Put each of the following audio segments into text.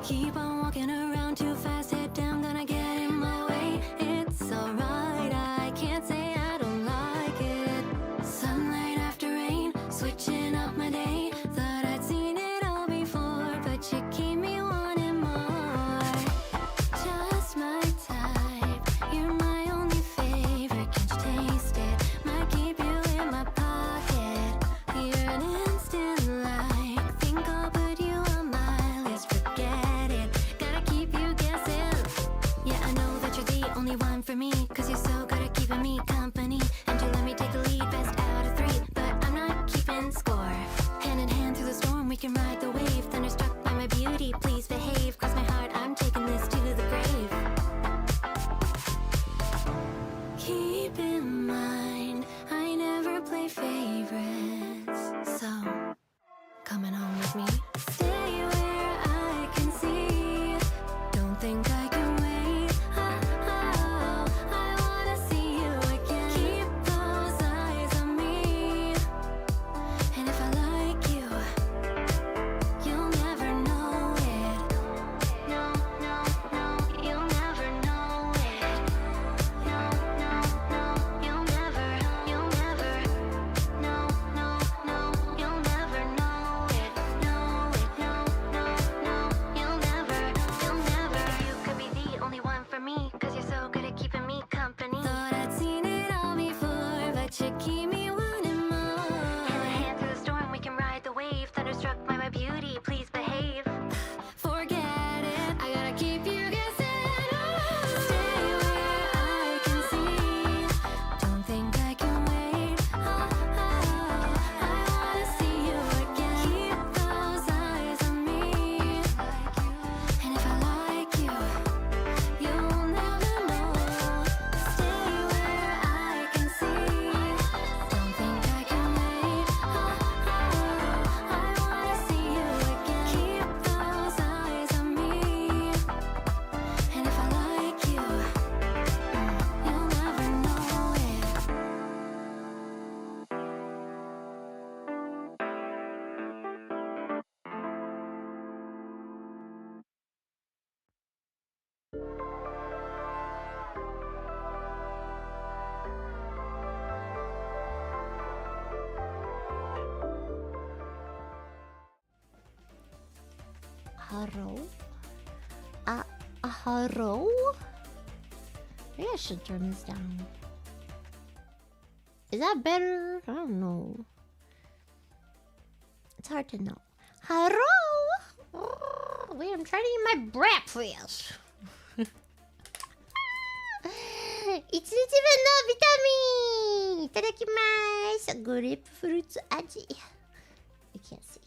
Keep on walking around too fast, head down, gonna get in my way. It's alright, I can't say I don't like it. Sunlight after rain, switching up my day. Thought I'd seen it all before, but you keep me wanting more. Just my type, you're my only favorite. Can't you taste it? Might keep you in my pocket. You're an instant like, think I'll put you on my list. Forget it, gotta keep you guessing. Yeah, I know that you're the only one for me, cause you're so good at keeping me company. And you let me take the lead, best out of three, but I'm not keeping score. Hand in hand through the storm, we can ride the wave. Thunderstruck by my beauty, please behave. Cross my heart, I'm taking this to the grave. Keep in mind, I never play favorites, so coming home with me. Stay where I can see. Don't think I can wait. Oh, I wanna see you again. Keep those eyes on me. And if I like you, you'll never know it. No, no, no, you'll never know it. No, no, no, you'll never, you'll never. No, no, no, you'll never know it. Know it, no, no, no, you'll never, you'll never. You could be the only one for me, cause you're so good at keeping me company. Thought I'd seen it all before, but you keep me wanting more. Hand in hand through the storm, we can ride the wave. Thunderstruck by my beauty, please behave. Forget it, I gotta keep you guessing. Stay where I can see. Don't think I can wait. Oh, I wanna see you again. Keep those eyes on me. And if I like you, you'll never know. Stay where I can see. Don't think I can wait. Oh, I wanna see you again. Keep those eyes on me. And if I like you, you'll never know it. Hello? Hello? Maybe I should turn this down. Is that better? I don't know. It's hard to know. Hello? Oh, wait, I'm trying to eat my breakfast. It's no vitamin! Itadakimasu! Grapefruit aji. You can't see.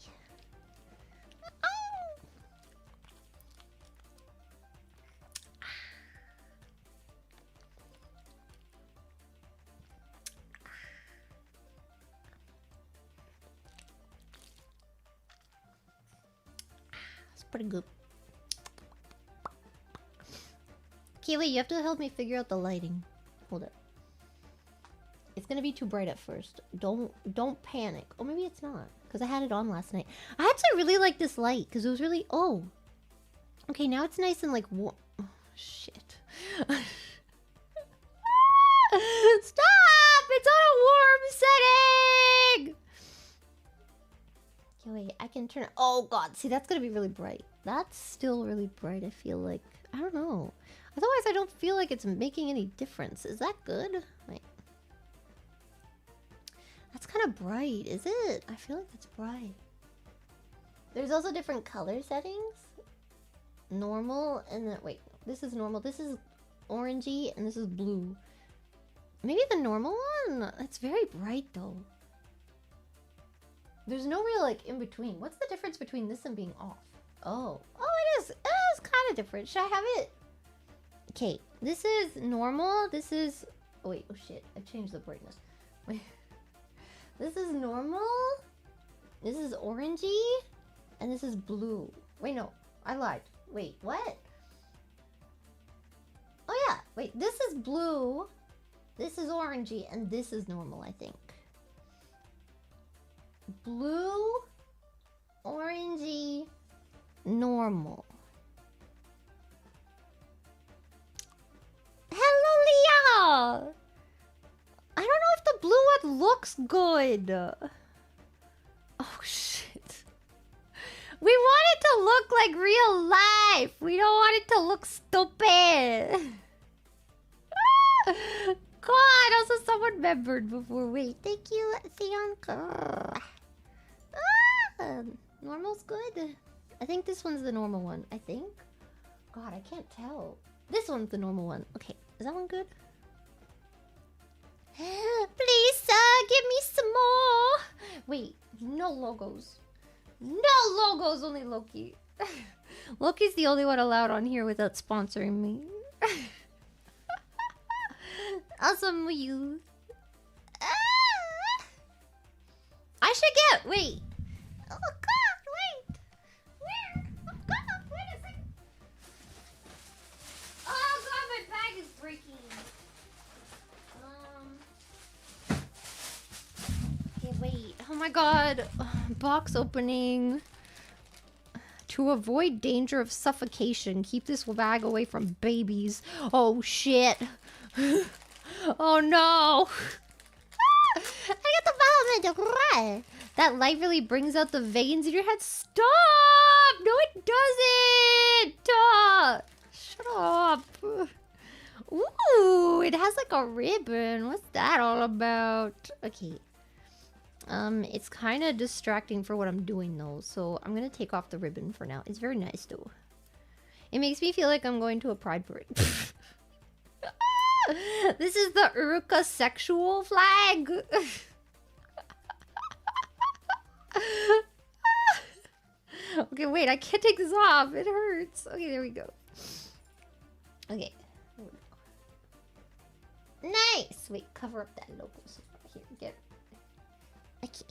It's pretty good. Okay, wait, you have to help me figure out the lighting. Hold up. It's gonna be too bright at first. Don't panic. Oh, maybe it's not. Because I had it on last night. I actually really like this light because it was really... Oh. Okay, now it's nice and like... Oh, shit. Stop! It's on a warm setting! Okay, wait. I can turn it... Oh, God. See, that's gonna be really bright. That's still really bright, I feel like. I don't know. Otherwise, I don't feel like it's making any difference. Is that good? Wait. That's kind of bright, is it? I feel like that's bright. There's also different color settings. Normal, and then... Wait, this is normal. This is orangey, and this is blue. Maybe the normal one? It's very bright, though. There's no real, like, in between. What's the difference between this and being off? Oh. Oh, it is. It is kind of different. Should I have it? Okay, this is normal. This is... Oh, wait. Oh, shit. I changed the brightness. Wait. This is normal. This is orangey. And this is blue. Wait, no. I lied. Wait, what? Oh, yeah. Wait, this is blue. This is orangey. And this is normal, I think. Blue, orangey, normal. I don't know if the blue one looks good. Oh shit. We want it to look like real life. We don't want it to look stupid. God, also someone remembered before. Wait, thank you, Theonka. Normal's good. I think this one's the normal one. I think. God, I can't tell. This one's the normal one. Okay, is that one good? Please, give me some more. Wait, no logos. No logos, only Loki. Loki's the only one allowed on here without sponsoring me. Awesome, you. I should get. Wait. Oh God! Wait. Where? Oh God! Wait a second. Oh God! My bag is breaking. Okay, wait. Oh my God! Box opening. To avoid danger of suffocation, keep this bag away from babies. Oh shit! Oh no! I got the moment. That light really brings out the veins in your head. Stop! No, it doesn't! Shut up. Ooh, it has like a ribbon. What's that all about? Okay. It's kind of distracting for what I'm doing though, so I'm gonna take off the ribbon for now. It's very nice though. It makes me feel like I'm going to a pride parade. This is the Uruka sexual flag. Okay, wait, I can't take this off. It hurts. Okay, there we go. Okay. Nice. Wait, cover up that logo. Here, get. Okay.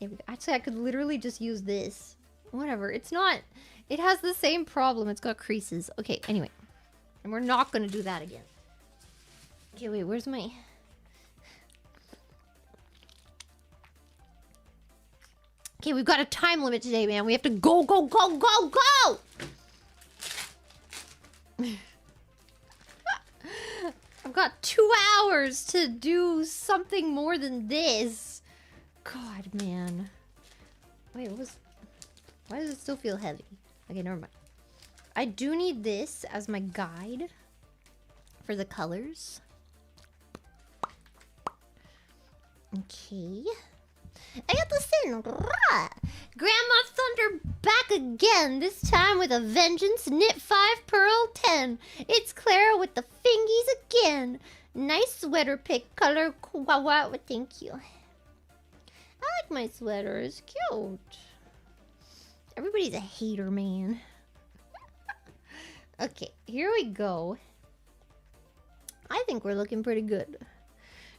There we go. Actually, I could literally just use this. Whatever. It's not. It has the same problem. It's got creases. Okay, anyway. And we're not gonna do that again. Okay, wait, where's my... Okay, we've got a time limit today, man. We have to go, go, go, go, go! I've got 2 hours to do something more than this. God, man. Wait, what was... Why does it still feel heavy? Okay, never mind. I do need this as my guide for the colors. Okay. I got this in. Grandma Thunder back again, this time with a vengeance. Knit 5, purl 10. It's Clara with the fingies again. Nice sweater pick, color. Wow, thank you. I like my sweater. It's cute. Everybody's a hater, man. Okay, here we go. I think we're looking pretty good.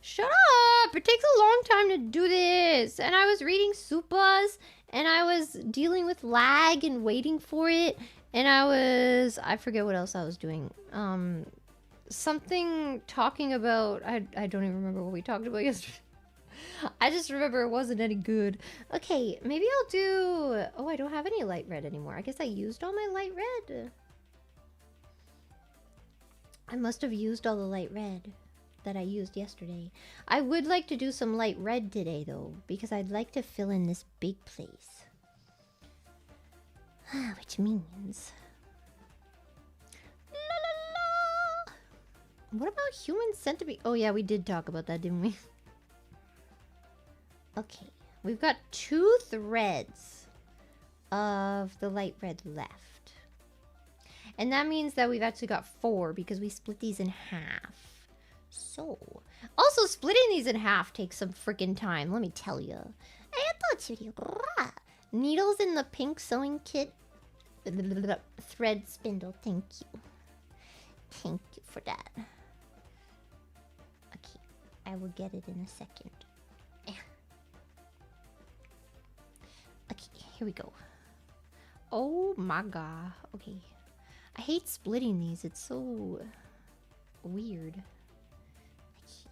Shut up! It takes a long time to do this. And I was reading Supas, and I was dealing with lag and waiting for it. And I forget what else I was doing. Something talking about, I don't even remember what we talked about yesterday. I just remember it wasn't any good. Okay, maybe I'll do, oh, I don't have any light red anymore. I guess I used all my light red. I must have used all the light red that I used yesterday. I would like to do some light red today, though, because I'd like to fill in this big place. Which means... La, la, la. What about human centipede? Oh, yeah, we did talk about that, didn't we? Okay, we've got 2 threads of the light red left. And that means that we've actually got 4 because we split these in half. So, also splitting these in half takes some freaking time, let me tell you. Needles in the pink sewing kit. Thread spindle, thank you. Thank you for that. Okay, I will get it in a second. Okay, here we go. Oh my god. Okay. I hate splitting these. It's so weird. Okay.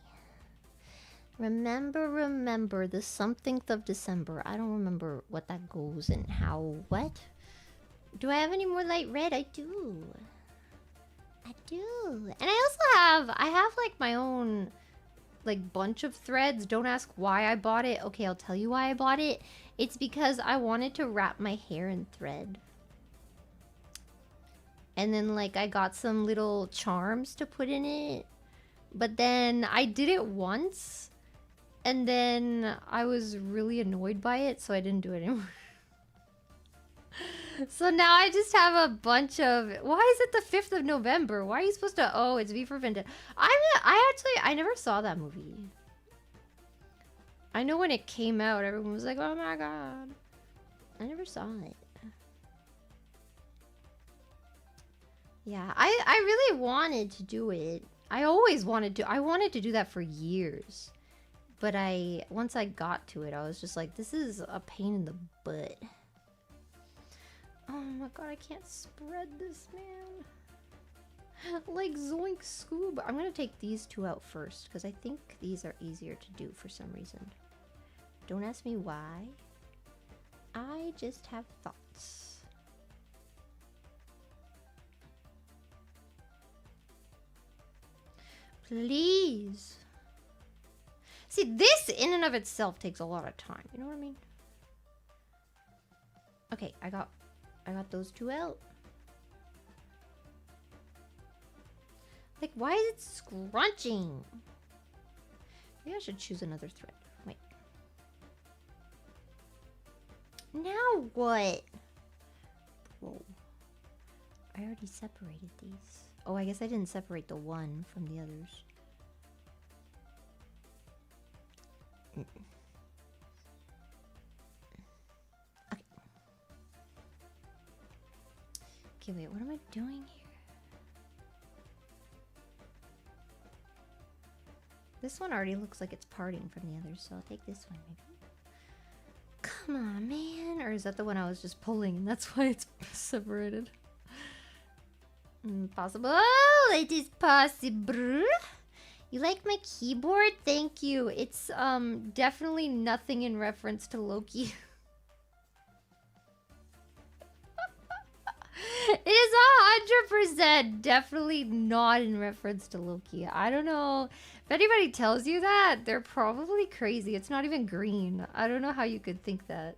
Remember the something of December. I don't remember what that goes and how. What? Do I have any more light red? I do. I do. And I have like my own like bunch of threads. Don't ask why I bought it. Okay, I'll tell you why I bought it. It's because I wanted to wrap my hair in thread. And then like I got some little charms to put in it. But then I did it once. And then I was really annoyed by it, so I didn't do it anymore. So now I just have a bunch of... Why is it the 5th of November? Why are you supposed to... Oh, it's V for Vendetta. I never saw that movie. I know when it came out, everyone was like, oh my god. I never saw it. Yeah, I really wanted to do it. I always wanted to. I wanted to do that for years. But once I got to it, I was just like, this is a pain in the butt. Oh my god, I can't spread this, man. Like Zoink Scoob. I'm gonna take these two out first, because I think these are easier to do for some reason. Don't ask me why. I just have thoughts. Please. See, this in and of itself takes a lot of time. You know what I mean? Okay, I got those two out. Like, why is it scrunching? Maybe I should choose another thread. Wait. Now what? Whoa. I already separated these. Oh, I guess I didn't separate the one from the others. Okay, wait, what am I doing here? This one already looks like it's parting from the others, so I'll take this one maybe. Come on, man. Or is that the one I was just pulling and that's why it's separated? Possible. It is possible. You like my keyboard? Thank you. It's definitely nothing in reference to Loki. It is 100% definitely not in reference to Loki. I don't know. If anybody tells you that, they're probably crazy. It's not even green. I don't know how you could think that.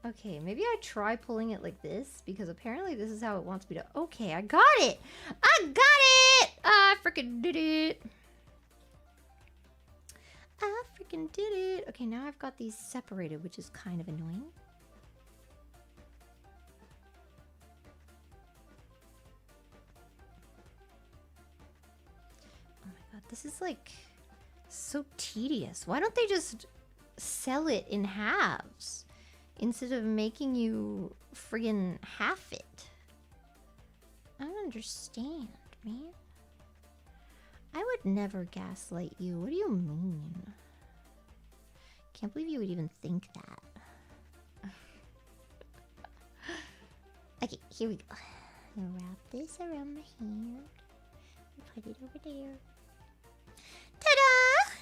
Okay, maybe I try pulling it like this, because apparently this is how it wants me to... Okay, I got it! I got it! I freaking did it! I freaking did it! Okay, now I've got these separated, which is kind of annoying. Oh my god, this is like so tedious. Why don't they just sell it in halves? Instead of making you friggin' half it. I don't understand, man. I would never gaslight you. What do you mean? Can't believe you would even think that. Okay, here we go. I'm gonna wrap this around my hand. Put it over there. Ta-da!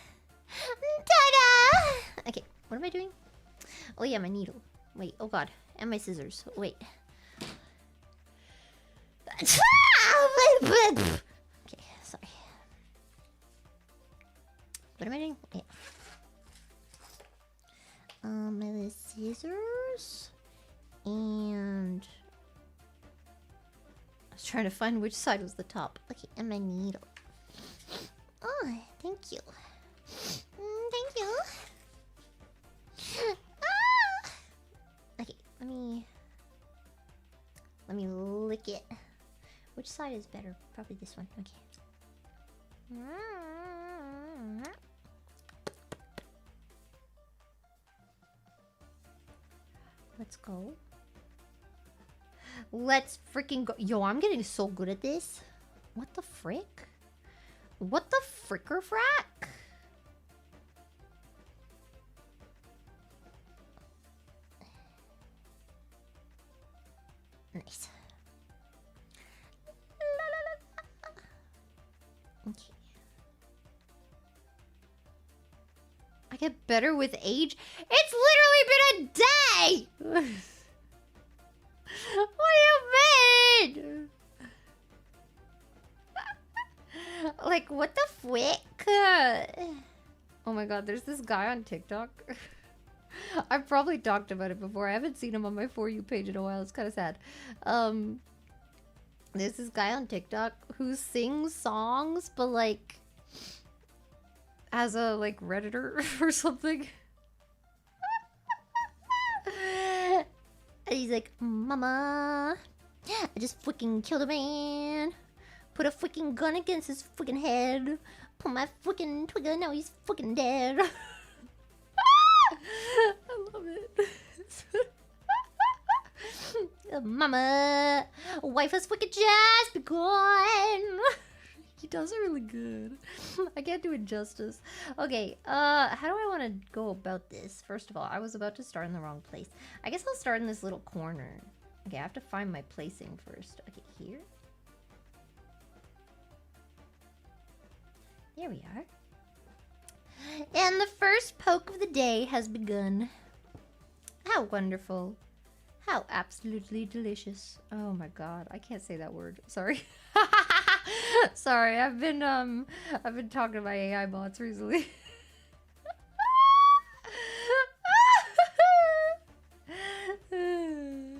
Ta-da! Okay, what am I doing? Oh yeah, my needle. Wait, oh god. And my scissors. Wait. Okay, sorry. What am I doing? Yeah. My scissors. And... I was trying to find which side was the top. Okay, and my needle. Oh, thank you. Thank you. Okay, let me lick it. Which side is better? Probably this one. Okay. Let's go. Let's freaking go. Yo, I'm getting so good at this. What the frick? What the fricker frack? Nice. Okay. I get better with age? It's literally been a day! What do you mean? quick. Oh my god, there's this guy on TikTok. I've probably talked about it before. I haven't seen him on my For You page in a while. It's kind of sad. There's this guy on TikTok who sings songs, but like as a like Redditor or something. And he's like, Mama, I just freaking killed a man. Put a freaking gun against his freaking head. Pull my freaking trigger, now he's freaking dead. I love it. Mama, wife has freaking just begun. He does it really good. I can't do it justice. Okay, how do I want to go about this? First of all, I was about to start in the wrong place. I guess I'll start in this little corner. Okay, I have to find my placing first. Okay, here. There we are. And the first poke of the day has begun. How wonderful. How absolutely delicious. Oh my god, I can't say that word. Sorry. Sorry, I've been talking to my AI bots recently. I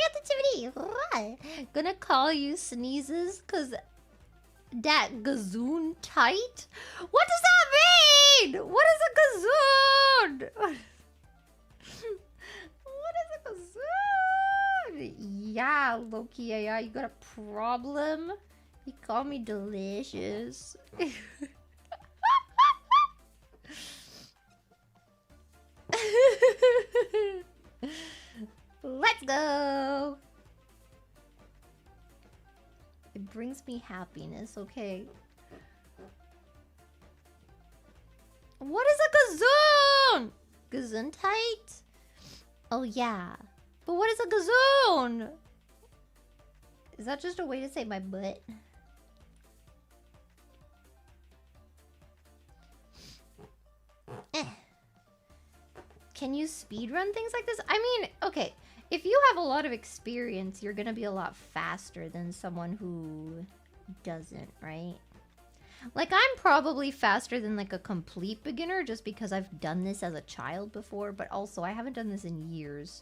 got the Tiffany. Gonna call you sneezes cause that gazoon tight? What does that mean? What is a gazoon? What is a gazoon? Yeah, Loki AI, you got a problem? You call me delicious. Let's go. It brings me happiness, okay? What is a gazoon? Gesundheit? Oh yeah. But what is a gazoon? Is that just a way to say my butt? Can you speedrun things like this? I mean, okay. If you have a lot of experience, you're gonna be a lot faster than someone who doesn't, right? Like, I'm probably faster than, like, a complete beginner just because I've done this as a child before, but also I haven't done this in years.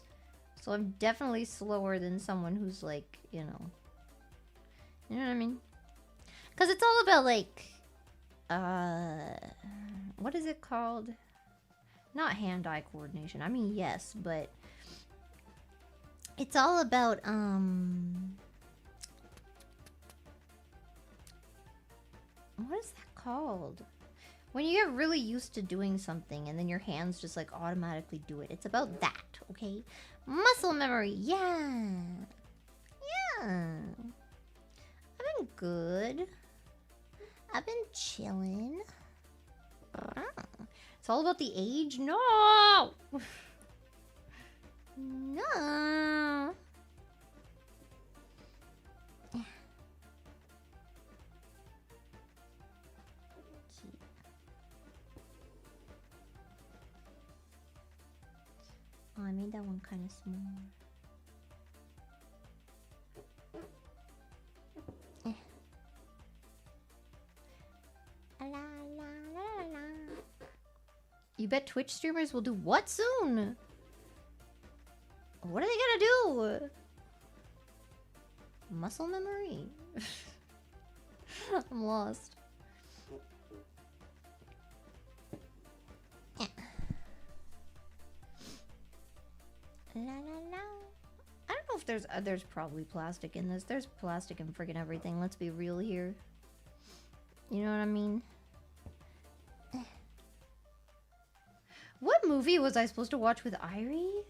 So I'm definitely slower than someone who's, like, you know. You know what I mean? Because it's all about, like, what is it called? Not hand-eye coordination. I mean, yes, but it's all about, what is that called? When you get really used to doing something and then your hands just like automatically do it. It's about that, okay? Muscle memory, yeah. Yeah. I've been good. I've been chilling. It's all about the age? No! No. Oh, I made that one kind of small. La, la, la, la. You bet Twitch streamers will do what soon? What are they gonna do? Muscle memory? I'm lost. Yeah. La, la, la. I don't know if there's probably plastic in this. There's plastic in friggin' everything. Let's be real here. You know what I mean? What movie was I supposed to watch with Irie?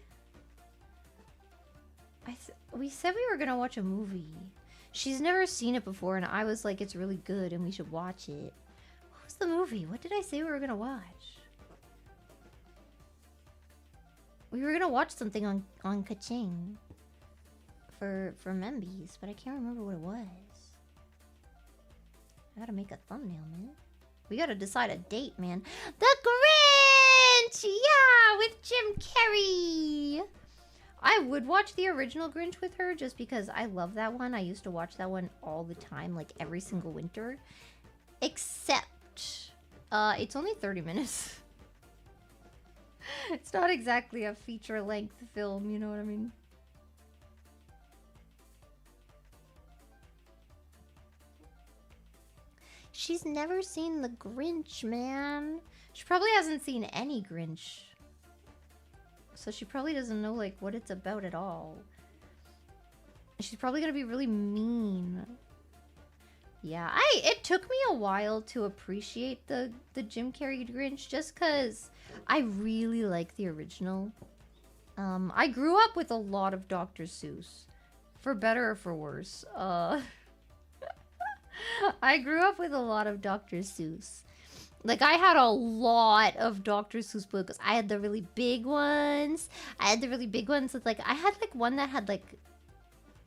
We said we were gonna watch a movie. She's never seen it before, and I was like, it's really good, and we should watch it. What was the movie? What did I say we were gonna watch? We were gonna watch something on Kaching for Membies, but I can't remember what it was. I gotta make a thumbnail, man. We gotta decide a date, man. The Grinch! Yeah, with Jim Carrey! I would watch the original Grinch with her just because I love that one. I used to watch that one all the time, like every single winter. Except, it's only 30 minutes. It's not exactly a feature-length film, you know what I mean? She's never seen the Grinch, man. She probably hasn't seen any Grinch. So she probably doesn't know, like, what it's about at all. She's probably gonna be really mean. Yeah, it took me a while to appreciate the Jim Carrey Grinch just because I really like the original. I grew up with a lot of Dr. Seuss. For better or for worse. I grew up with a lot of Dr. Seuss. Like, I had a lot of Dr. Seuss books. I had the really big ones. I had the really big ones with, like, I had, like, one that had, like,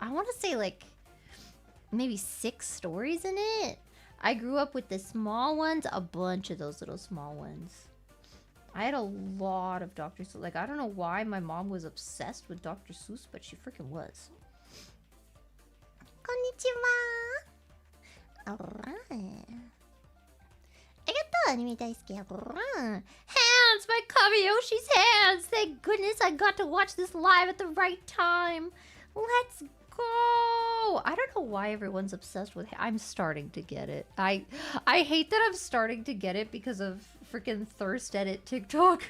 I want to say, like, maybe 6 stories in it. I grew up with the small ones, a bunch of those little small ones. I had a lot of Dr. Seuss. Like, I don't know why my mom was obsessed with Dr. Seuss, but she freaking was. Konnichiwa! Alright. Hands! My Kamiyoshi's hands! Thank goodness I got to watch this live at the right time. Let's go! I don't know why everyone's obsessed with it. I'm starting to get it. I hate that I'm starting to get it because of freaking thirst edit TikTok.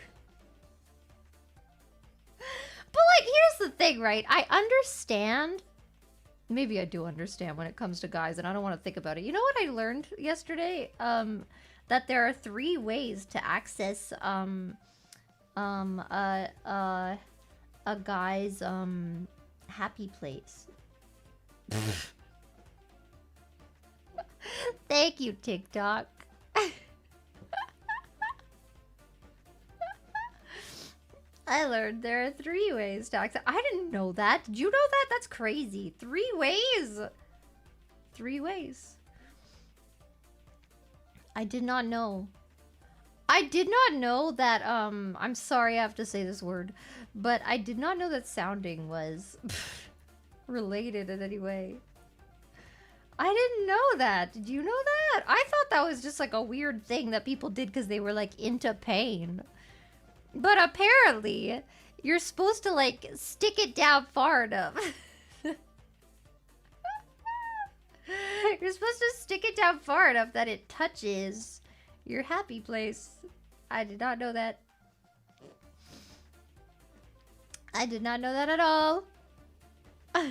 But, like, here's the thing, right? I understand. Maybe I do understand when it comes to guys, and I don't want to think about it. You know what I learned yesterday? That there are 3 ways to access a guy's happy place. Thank you, TikTok. I learned there are 3 ways to access. I didn't know that. Did you know that? That's crazy. 3 ways. 3 ways. I did not know. I did not know that, I'm sorry I have to say this word, but I did not know that sounding was related in any way. I didn't know that. Did you know that? I thought that was just like a weird thing that people did because they were like into pain. But apparently, you're supposed to like stick it down far enough. You're supposed to stick it down far enough that it touches your happy place. I did not know that. I did not know that at all. It's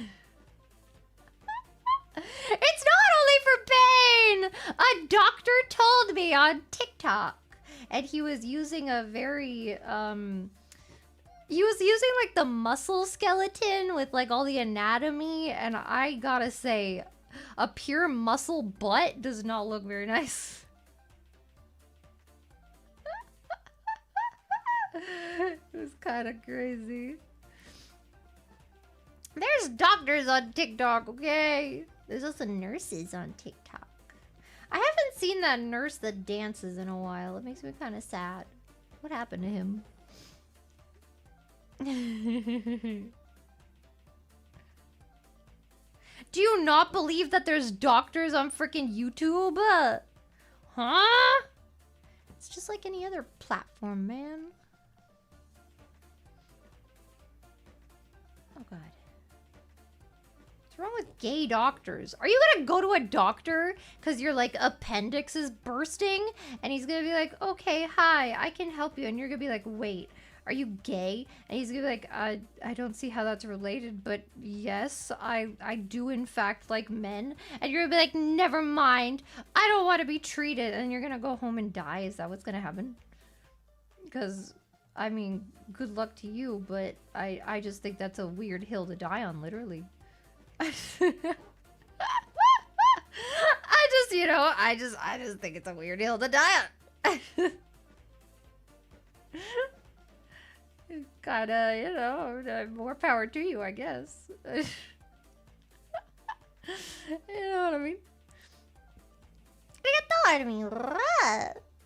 not only for pain! A doctor told me on TikTok. And he was using a very, he was using like the muscle skeleton with like all the anatomy. And I gotta say, a pure muscle butt does not look very nice. It was kind of crazy. There's doctors on TikTok, okay? There's also nurses on TikTok. I haven't seen that nurse that dances in a while. It makes me kind of sad. What happened to him? Do you not believe that there's doctors on freaking YouTube? Huh? It's just like any other platform, man. Oh, God. What's wrong with gay doctors? Are you gonna go to a doctor because your, like, appendix is bursting? And he's gonna be like, okay, hi, I can help you. And you're gonna be like, wait, are you gay? And he's gonna be like, I don't see how that's related, but yes, I do in fact like men. And you're gonna be like, never mind, I don't want to be treated. And you're gonna go home and die. Is that what's gonna happen? Because, I mean, good luck to you, but I just think that's a weird hill to die on, literally. I just, you know, I just think it's a weird hill to die on. Kinda, you know, more power to you, I guess. You know what I mean?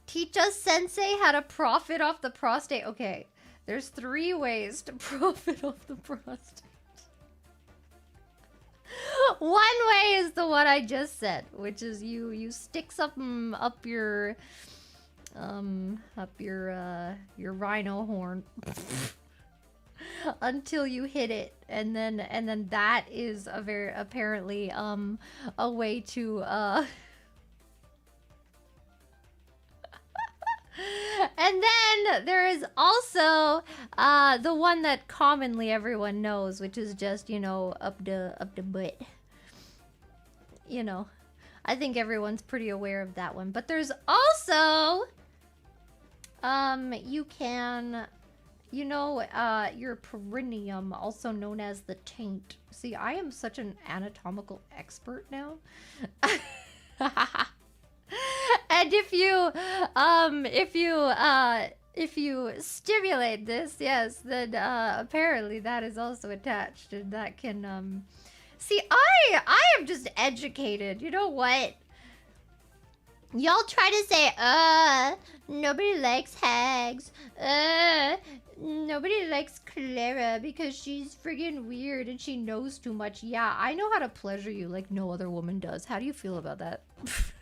Teach us, sensei, how to profit off the prostate. Okay, There's 3 ways to profit off the prostate. One way is the one I just said, which is you stick something up your rhino horn until you hit it, and then that is a very apparently a way to and then there is also the one that commonly everyone knows, which is just, you know, up the butt. You know, I think everyone's pretty aware of that one. But there's also you can, you know, your perineum, also known as the taint. See, I am such an anatomical expert now. And if you stimulate this, yes, then apparently that is also attached, and that can see, I am just educated. You know what? Y'all try to say, nobody likes hags. Nobody likes Clara because she's friggin' weird and she knows too much. Yeah, I know how to pleasure you like no other woman does. How do you feel about that?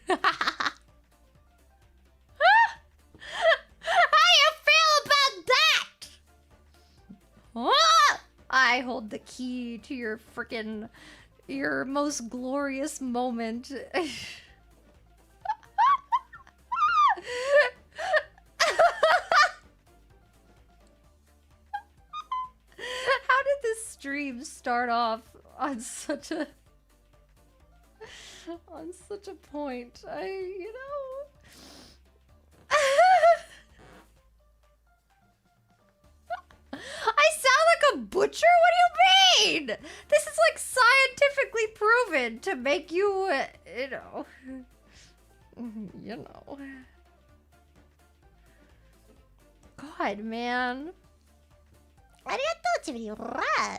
How you feel about that? Huh? I hold the key to your frickin' your most glorious moment. How did this stream start off on such a point? You know. I sound like a butcher? What do you mean? This is like scientifically proven to make you, you know. You know. God, man.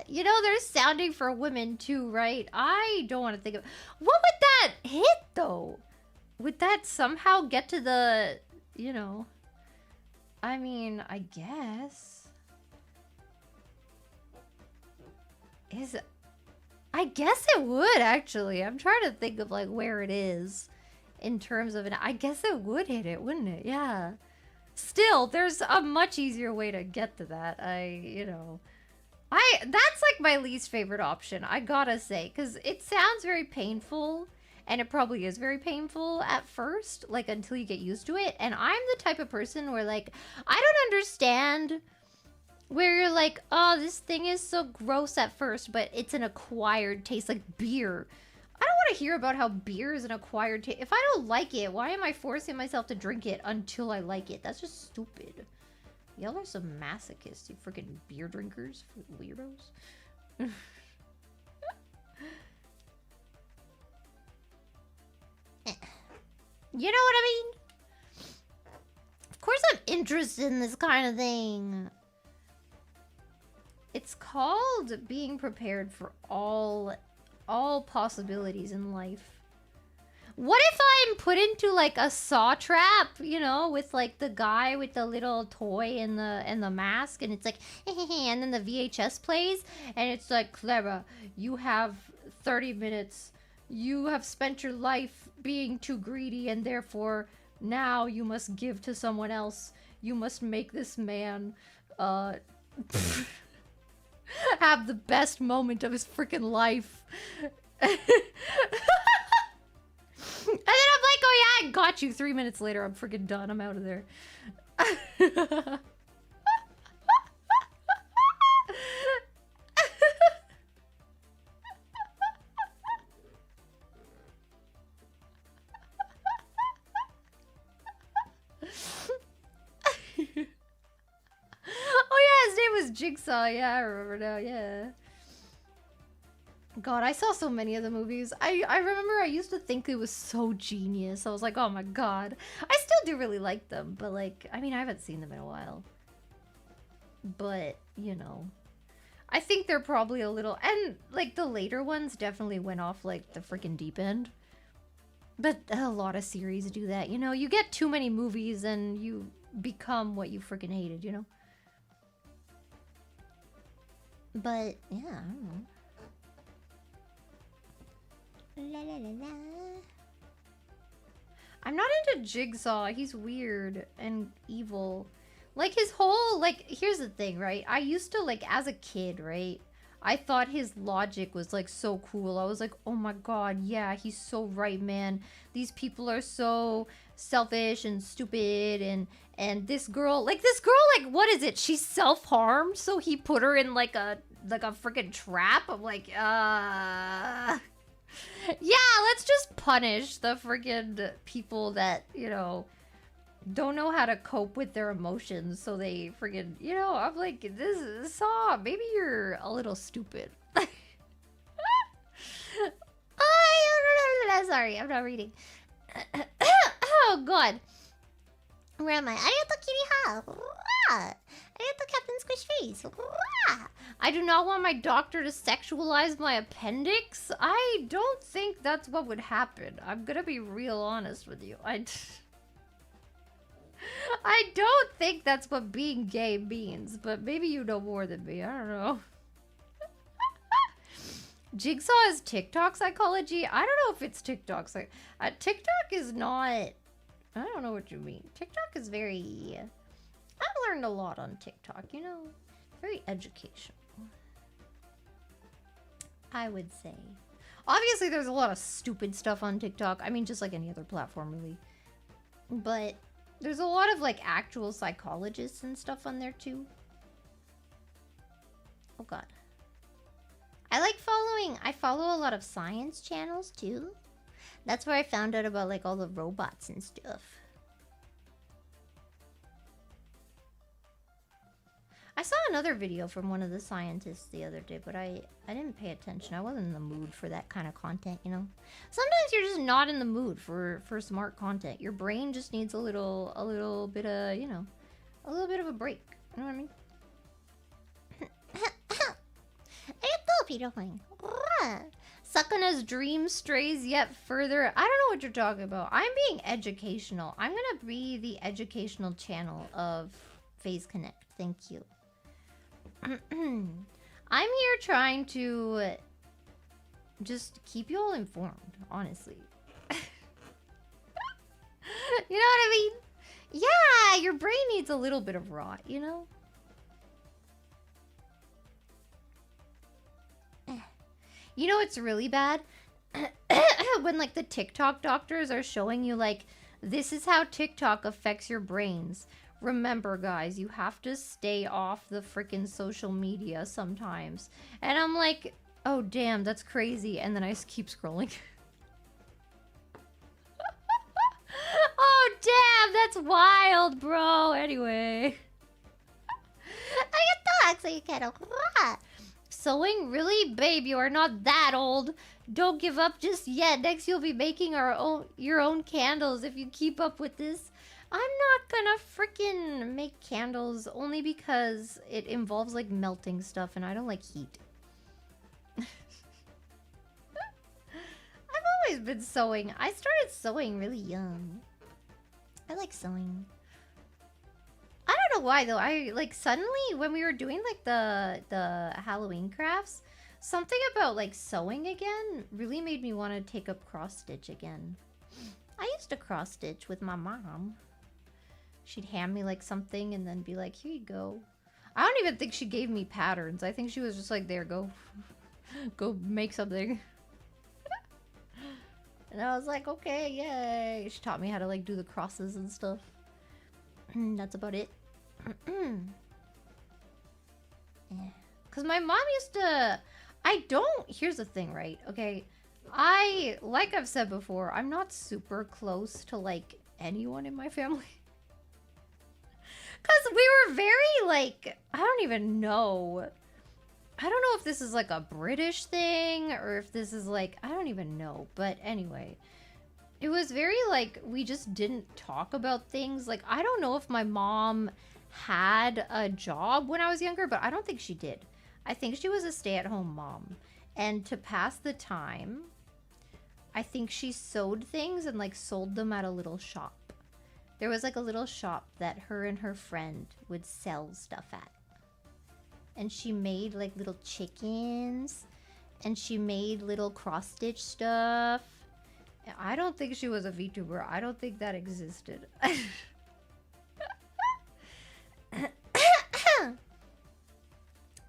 You know, there's sounding for women too, right? I don't want to think of... What would that hit, though? Would that somehow get to the... You know... I mean, I guess... I guess it would, actually. I'm trying to think of, like, where it is. In terms of... I guess it would hit it, wouldn't it? Yeah. Still, there's a much easier way to get to that. You know... That's like my least favorite option, I gotta say, because it sounds very painful, and it probably is very painful at first, like until you get used to it. And I'm the type of person where, like, I don't understand where you're like, oh, this thing is so gross at first, but it's an acquired taste, like beer. I don't want to hear about how beer is an acquired taste. If I don't like it, why am I forcing myself to drink it until I like it? That's just stupid. Y'all are some masochists, you freaking beer drinkers, weirdos. You know what I mean? Of course I'm interested in this kind of thing. It's called being prepared for all possibilities in life. What if I'm put into like a saw trap, you know, with like the guy with the little toy and the mask, and it's like, and then the VHS plays, and it's like, Clara, you have 30 minutes. You have spent your life being too greedy, and therefore now you must give to someone else. You must make this man have the best moment of his freaking life. And then I'm like, oh yeah, I got you. 3 minutes later, I'm freaking done. I'm out of there. Oh yeah, his name was Jigsaw. Yeah, I remember now. Yeah. God, I saw so many of the movies. I remember I used to think it was so genius. I was like, oh my god. I still do really like them, but like, I mean, I haven't seen them in a while. But, you know, I think they're probably a little, and like the later ones definitely went off like the freaking deep end. But a lot of series do that, you know? You get too many movies and you become what you freaking hated, you know? But yeah, I don't know. La la la la. I'm not into Jigsaw. He's weird and evil. Like his whole, like, here's the thing, right? I used to, like, as a kid, right? I thought his logic was, like, so cool. I was like, oh my god, yeah, he's so right, man. These people are so selfish and stupid, and this girl, like, what is it? She's self-harmed, so he put her in, like a freaking trap? I'm like, yeah, let's just punish the freaking people that, you know, don't know how to cope with their emotions, so they freaking, you know, I'm like, this Saw, maybe you're a little stupid. Sorry, I'm not reading. Oh god. Where am I? Arigato Kiriha. Arigato Captain Squish Face. I do not want my doctor to sexualize my appendix. I don't think that's what would happen. I'm gonna be real honest with you. I don't think that's what being gay means, but maybe you know more than me. I don't know. Jigsaw is TikTok psychology? I don't know if it's TikTok. TikTok is not... I don't know what you mean. TikTok is very... I've learned a lot on TikTok, you know? Very educational, I would say. Obviously, there's a lot of stupid stuff on TikTok. I mean, just like any other platform, really. But there's a lot of, like, actual psychologists and stuff on there, too. Oh, God. I follow a lot of science channels, too. That's where I found out about, like, all the robots and stuff. I saw another video from one of the scientists the other day, but I didn't pay attention. I wasn't in the mood for that kind of content, you know? Sometimes you're just not in the mood for smart content. Your brain just needs a little bit of, you know, a little bit of a break. You know what I mean? Sakana's dream strays yet further. I don't know what you're talking about. I'm being educational. I'm gonna be the educational channel of Phase Connect. Thank you. I'm here trying to just keep you all informed, honestly. You know what I mean? Yeah, your brain needs a little bit of rot, you know? You know what's really bad? When, like, the TikTok doctors are showing you, like, this is how TikTok affects your brains. Remember, guys, you have to stay off the freaking social media sometimes. And I'm like, oh, damn, that's crazy. And then I just keep scrolling. Oh, damn, that's wild, bro. Anyway. Sewing? Really? Babe, you are not that old. Don't give up just yet. Next, you'll be making your own candles if you keep up with this. I'm not gonna freaking make candles only because it involves, like, melting stuff, and I don't like heat. I've always been sewing. I started sewing really young. I like sewing. I don't know why, though. I, like, suddenly, when we were doing, like, the Halloween crafts, something about, like, sewing again really made me want to take up cross-stitch again. I used to cross-stitch with my mom. She'd hand me, like, something and then be like, here you go. I don't even think she gave me patterns. I think she was just like, there, go. Go make something. And I was like, okay, yay. She taught me how to, like, do the crosses and stuff. That's about it. Because my mom used to... Here's the thing, right? Okay. Like I've said before, I'm not super close to, like, anyone in my family. Because we were very, like, I don't even know. I don't know if this is, like, a British thing or if this is, like, I don't even know. But anyway, it was very, like, we just didn't talk about things. Like, I don't know if my mom had a job when I was younger, but I don't think she did. I think she was a stay-at-home mom. And to pass the time, I think she sewed things and, like, sold them at a little shop. There was, like, a little shop that her and her friend would sell stuff at. and she made like little chickens, and she made little cross-stitch stuff. I don't think she was a VTuber. I don't think that existed.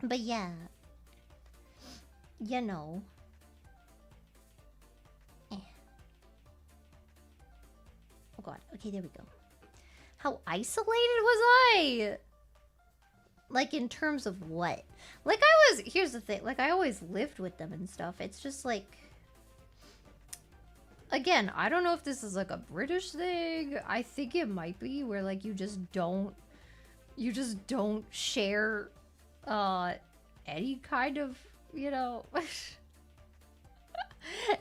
But yeah, you know. Eh. Oh god. Okay, there we go. How isolated was I? Like, in terms of what? Like, I was... Here's the thing. Like, I always lived with them and stuff. It's just, like... Again, I don't know if this is, like, a British thing. I think it might be, where, like, you just don't... You just don't share, any kind of, you know...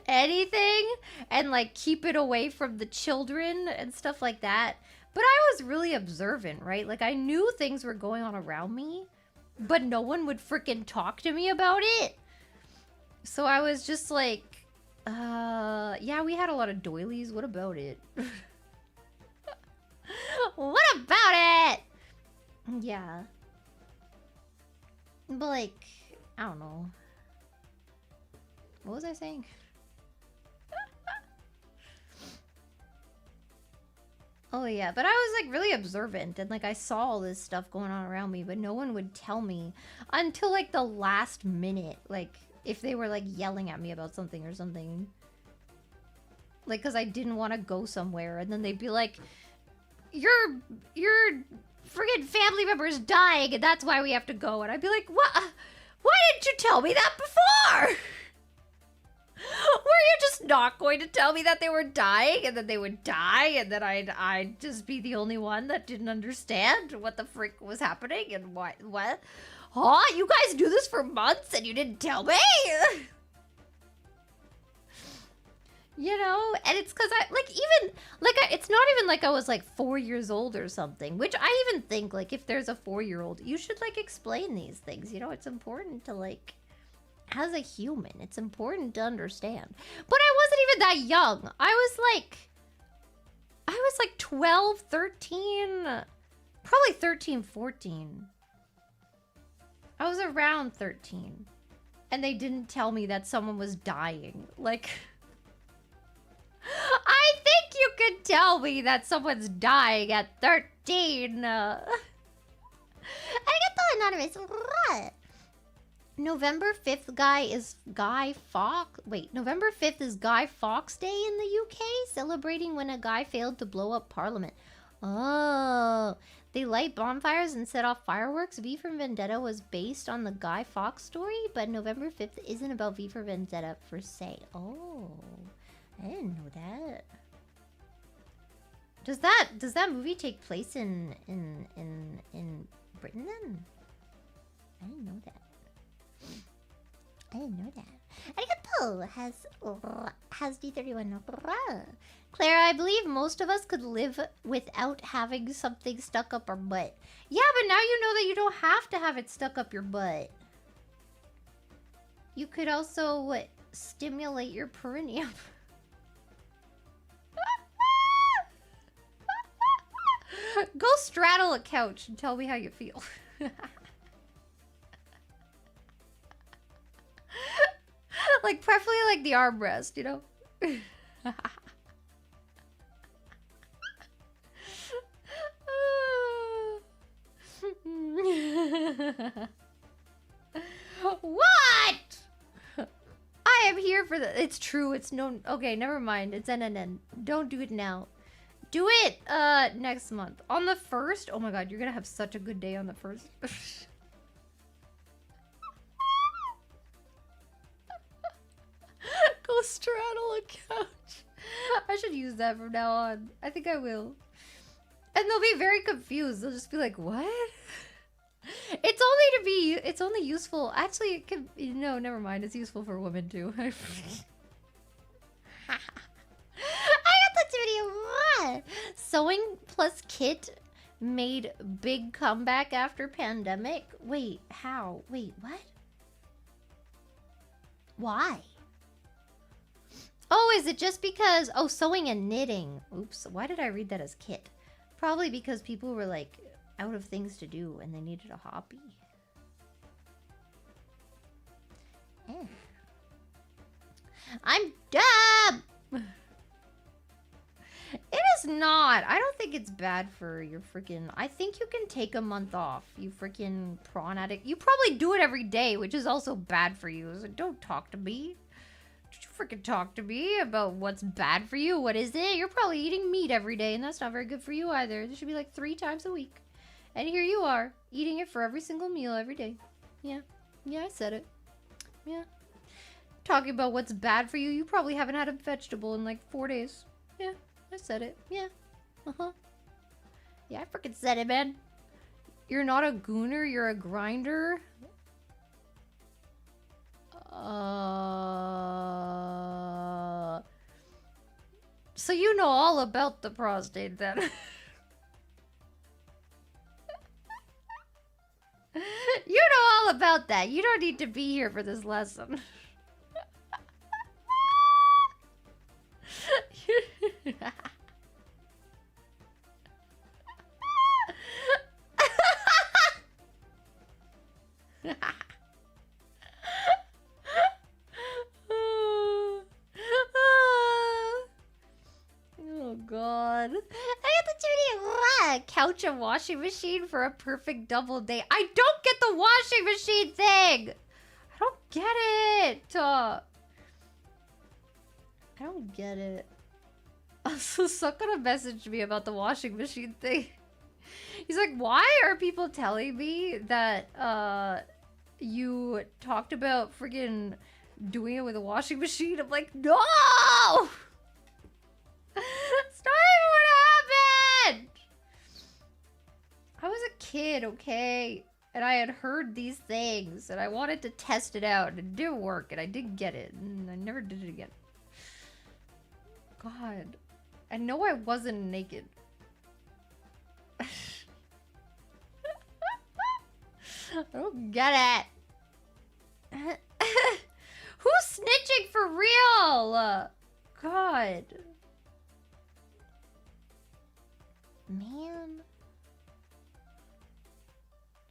anything. And, like, keep it away from the children and stuff like that. But I was really observant, right? Like, I knew things were going on around me, but no one would freaking talk to me about it. So I was just like, yeah, we had a lot of doilies. What about it? What about it? Yeah. But, like, I don't know. What was I saying? Oh yeah, but I was like really observant and like I saw all this stuff going on around me, but no one would tell me until like the last minute, like if they were like yelling at me about something or something. Like, cause I didn't want to go somewhere, and then they'd be like, your friggin' family member's dying and that's why we have to go. And I'd be like, what? Why didn't you tell me that before? Were you just not going to tell me that they were dying and then they would die and then I'd just be the only one that didn't understand what the frick was happening and what? Huh? You guys do this for months and you didn't tell me? You know? And it's because I, like, even, like, it's not even like I was, like, 4 years old or something, which I even think, like, if there's a 4-year-old, you should, like, explain these things, you know? It's important to, like... As a human, it's important to understand. But I wasn't even that young. I was like 12, 13, probably 13, 14. I was around 13. And they didn't tell me that someone was dying. Like, I think you could tell me that someone's dying at 13. Arigato, Anonymous. November 5th is Guy Fawkes. Wait, November 5th is Guy Fawkes Day in the UK, celebrating when a guy failed to blow up Parliament. Oh, they light bonfires and set off fireworks. V for Vendetta was based on the Guy Fawkes story, but November 5th isn't about V for Vendetta per se. Oh, I didn't know that. Does that movie take place in Britain then? I didn't know that. I didn't know that. Arigato has D31. Clara, I believe most of us could live without having something stuck up our butt. Yeah, but now you know that you don't have to have it stuck up your butt. You could also stimulate your perineum. Go straddle a couch and tell me how you feel. Like, preferably like the armrest, you know? What? I am here for the... It's true, it's no... Okay, never mind. It's NNN. Don't do it now. Do it next month. On the 1st? Oh my god, you're gonna have such a good day on the 1st. Go straddle a couch. I should use that from now on. I think I will. And they'll be very confused. They'll just be like, what? It's only useful. Actually, it could... No, never mind. It's useful for women too. I got this video. What? Sewing plus kit made big comeback after pandemic. Wait, how? Wait, what? Why? Oh, is it just because... Oh, sewing and knitting. Oops, why did I read that as kit? Probably because people were, like, out of things to do and they needed a hobby. I'm dumb! It is not. I don't think it's bad for your freaking... I think you can take a month off, you freaking prawn addict. You probably do it every day, which is also bad for you. So don't talk to me. Don't you freaking talk to me about what's bad for you. What is it? You're probably eating meat every day, and that's not very good for you either. There should be like 3 times a week. And here you are, eating it for every single meal every day. Yeah. Yeah, I said it. Yeah. Talking about what's bad for you. You probably haven't had a vegetable in like 4 days. Yeah. I said it. Yeah. Uh-huh. Yeah, I freaking said it, man. You're not a gooner, you're a grinder. So you know all about the prostate then. You know all about that. You don't need to be here for this lesson. Oh god. I got the couch and washing machine for a perfect double date. I don't get the washing machine thing. I don't get it. I don't get it. So Sakura messaged me about the washing machine thing. He's like, why are people telling me that you talked about friggin' doing it with a washing machine? I'm like, no! That's not even what happened! I was a kid, okay? And I had heard these things, and I wanted to test it out, and it didn't work, and I didn't get it, and I never did it again. God. I know I wasn't naked. I don't get it. Who's snitching for real? God. Man.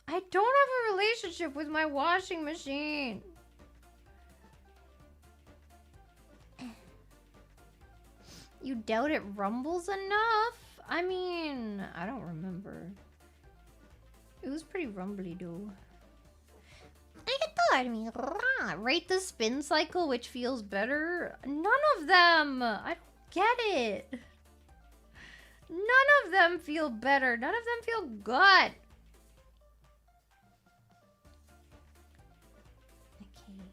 I don't have a relationship with my washing machine. You doubt it rumbles enough? I mean, I don't remember. It was pretty rumbly, though. Rate the spin cycle, which feels better. None of them. I don't get it. None of them feel better. None of them feel good. Okay.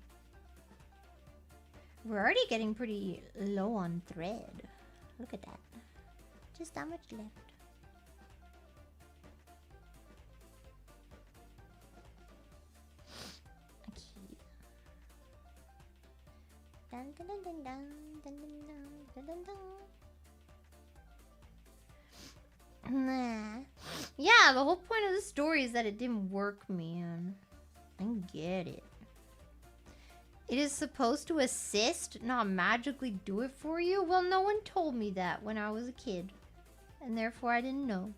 We're already getting pretty low on thread. Look at that. Just that much left. Okay. Dun dun dun dun dun dun dun dun dun. Nah. Yeah, the whole point of the story is that it didn't work, man. I get it. It is supposed to assist, not magically do it for you? Well, no one told me that when I was a kid. And therefore I didn't know.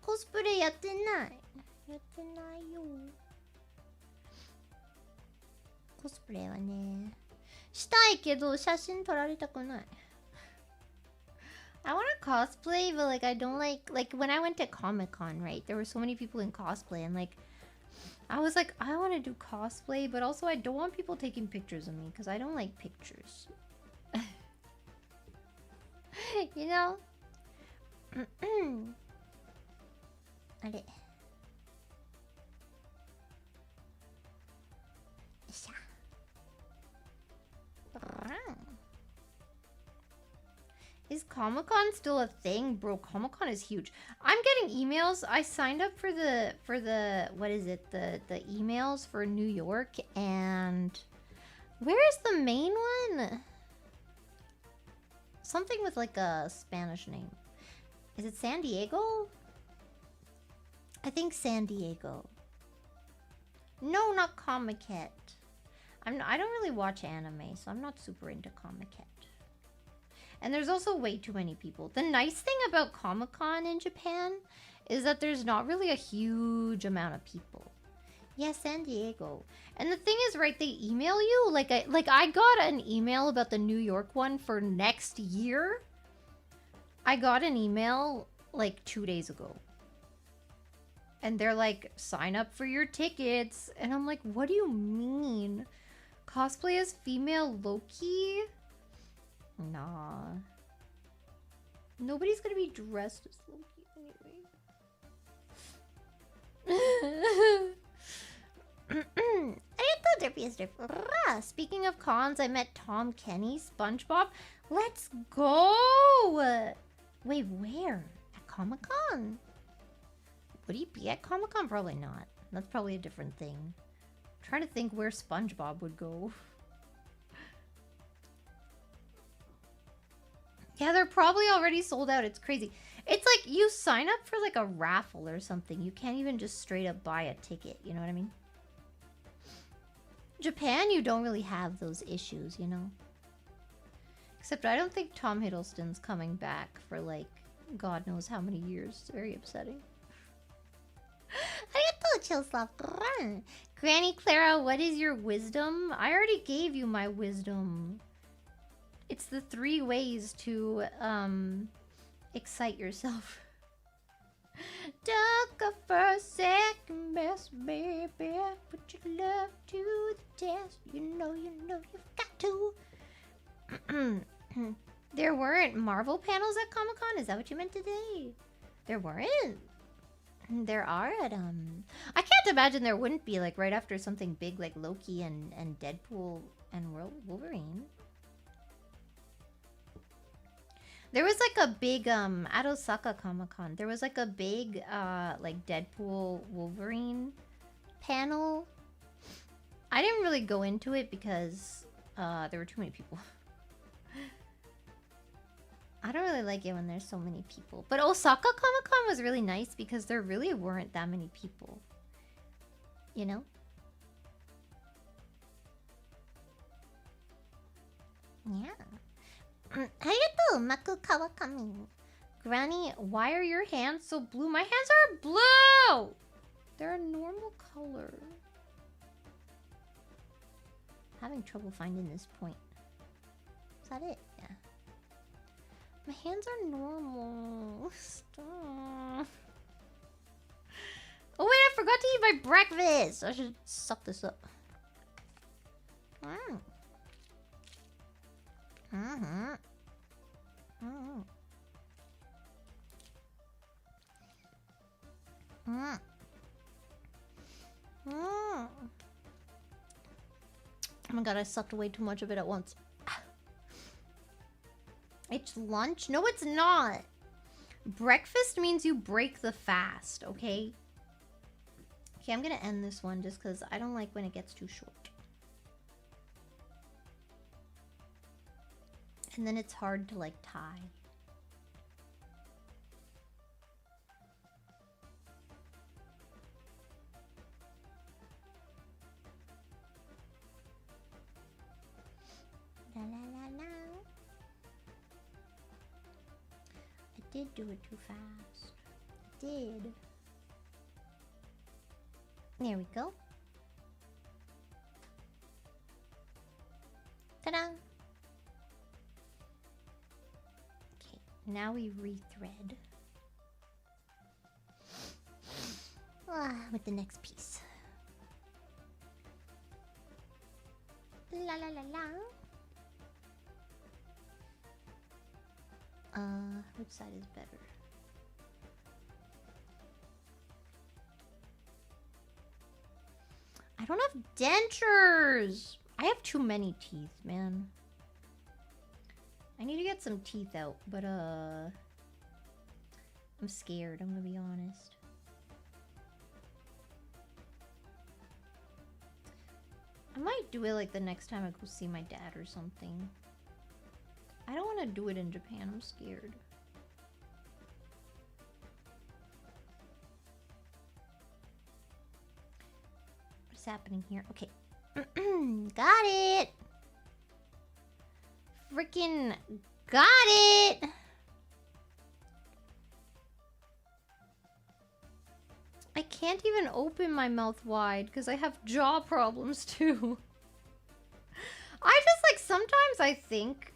Cosplay やってない。やってないよ。コスプレはね。したいけど写真撮られたくない。I want to cosplay, but like I don't like when I went to Comic-Con, right? There were so many people in cosplay and like I was like, I want to do cosplay, but also I don't want people taking pictures of me because I don't like pictures. You know? あれ。よいしょ。Is Comic-Con still a thing? Bro, Comic-Con is huge. I'm getting emails. I signed up for the what is it? The emails for New York, and where is the main one? Something with like a Spanish name. Is it San Diego? I think San Diego. No, not Comic-Con. I don't really watch anime, so I'm not super into Comic-Con. And there's also way too many people. The nice thing about Comic-Con in Japan is that there's not really a huge amount of people. Yeah, San Diego. And the thing is, right, they email you like I got an email about the New York one for next year. I got an email like 2 days ago. And they're like, sign up for your tickets. And I'm like, what do you mean? Cosplay as female Loki? Nah. Nobody's gonna be dressed as Loki anyway. Speaking of cons, I met Tom Kenny, SpongeBob. Let's go! Wait, where? At Comic-Con? Would he be at Comic-Con? Probably not. That's probably a different thing. I'm trying to think where SpongeBob would go. Yeah, they're probably already sold out. It's crazy. It's like you sign up for like a raffle or something. You can't even just straight up buy a ticket. You know what I mean? Japan, you don't really have those issues, you know? Except I don't think Tom Hiddleston's coming back for like God knows how many years. It's very upsetting. Granny Clara, what is your wisdom? I already gave you my wisdom. It's the 3 ways to excite yourself. Duck a first, second best, baby. Put your love to the test. You know you've got to. There weren't Marvel panels at Comic-Con? Is that what you meant today? There weren't. There are at I can't imagine there wouldn't be like right after something big like Loki and Deadpool and Wolverine. There was like a big at Osaka Comic-Con. There was like a big like Deadpool Wolverine panel. I didn't really go into it because there were too many people. I don't really like it when there's so many people. But Osaka Comic-Con was really nice because there really weren't that many people. You know? Yeah. Granny, why are your hands so blue? My hands are blue! They're a normal color. Having trouble finding this point. Is that it? Yeah. My hands are normal. Stop. Oh wait, I forgot to eat my breakfast. I should suck this up. Oh my god, I sucked way too much of it at once. It's lunch? No, it's not. Breakfast means you break the fast, okay? Okay, I'm gonna end this one just because I don't like when it gets too short. And then it's hard to, like, tie. La la la la. I did do it too fast. I did. There we go. Ta-da! Okay, now we rethread. With the next piece. La la la la. Which side is better? I don't have dentures! I have too many teeth, man. I need to get some teeth out, but I'm scared, I'm gonna be honest. I might do it like the next time I go see my dad or something. I don't want to do it in Japan, I'm scared. What's happening here? Okay. Got it! Freaking got it! I can't even open my mouth wide because I have jaw problems too. I just like sometimes I think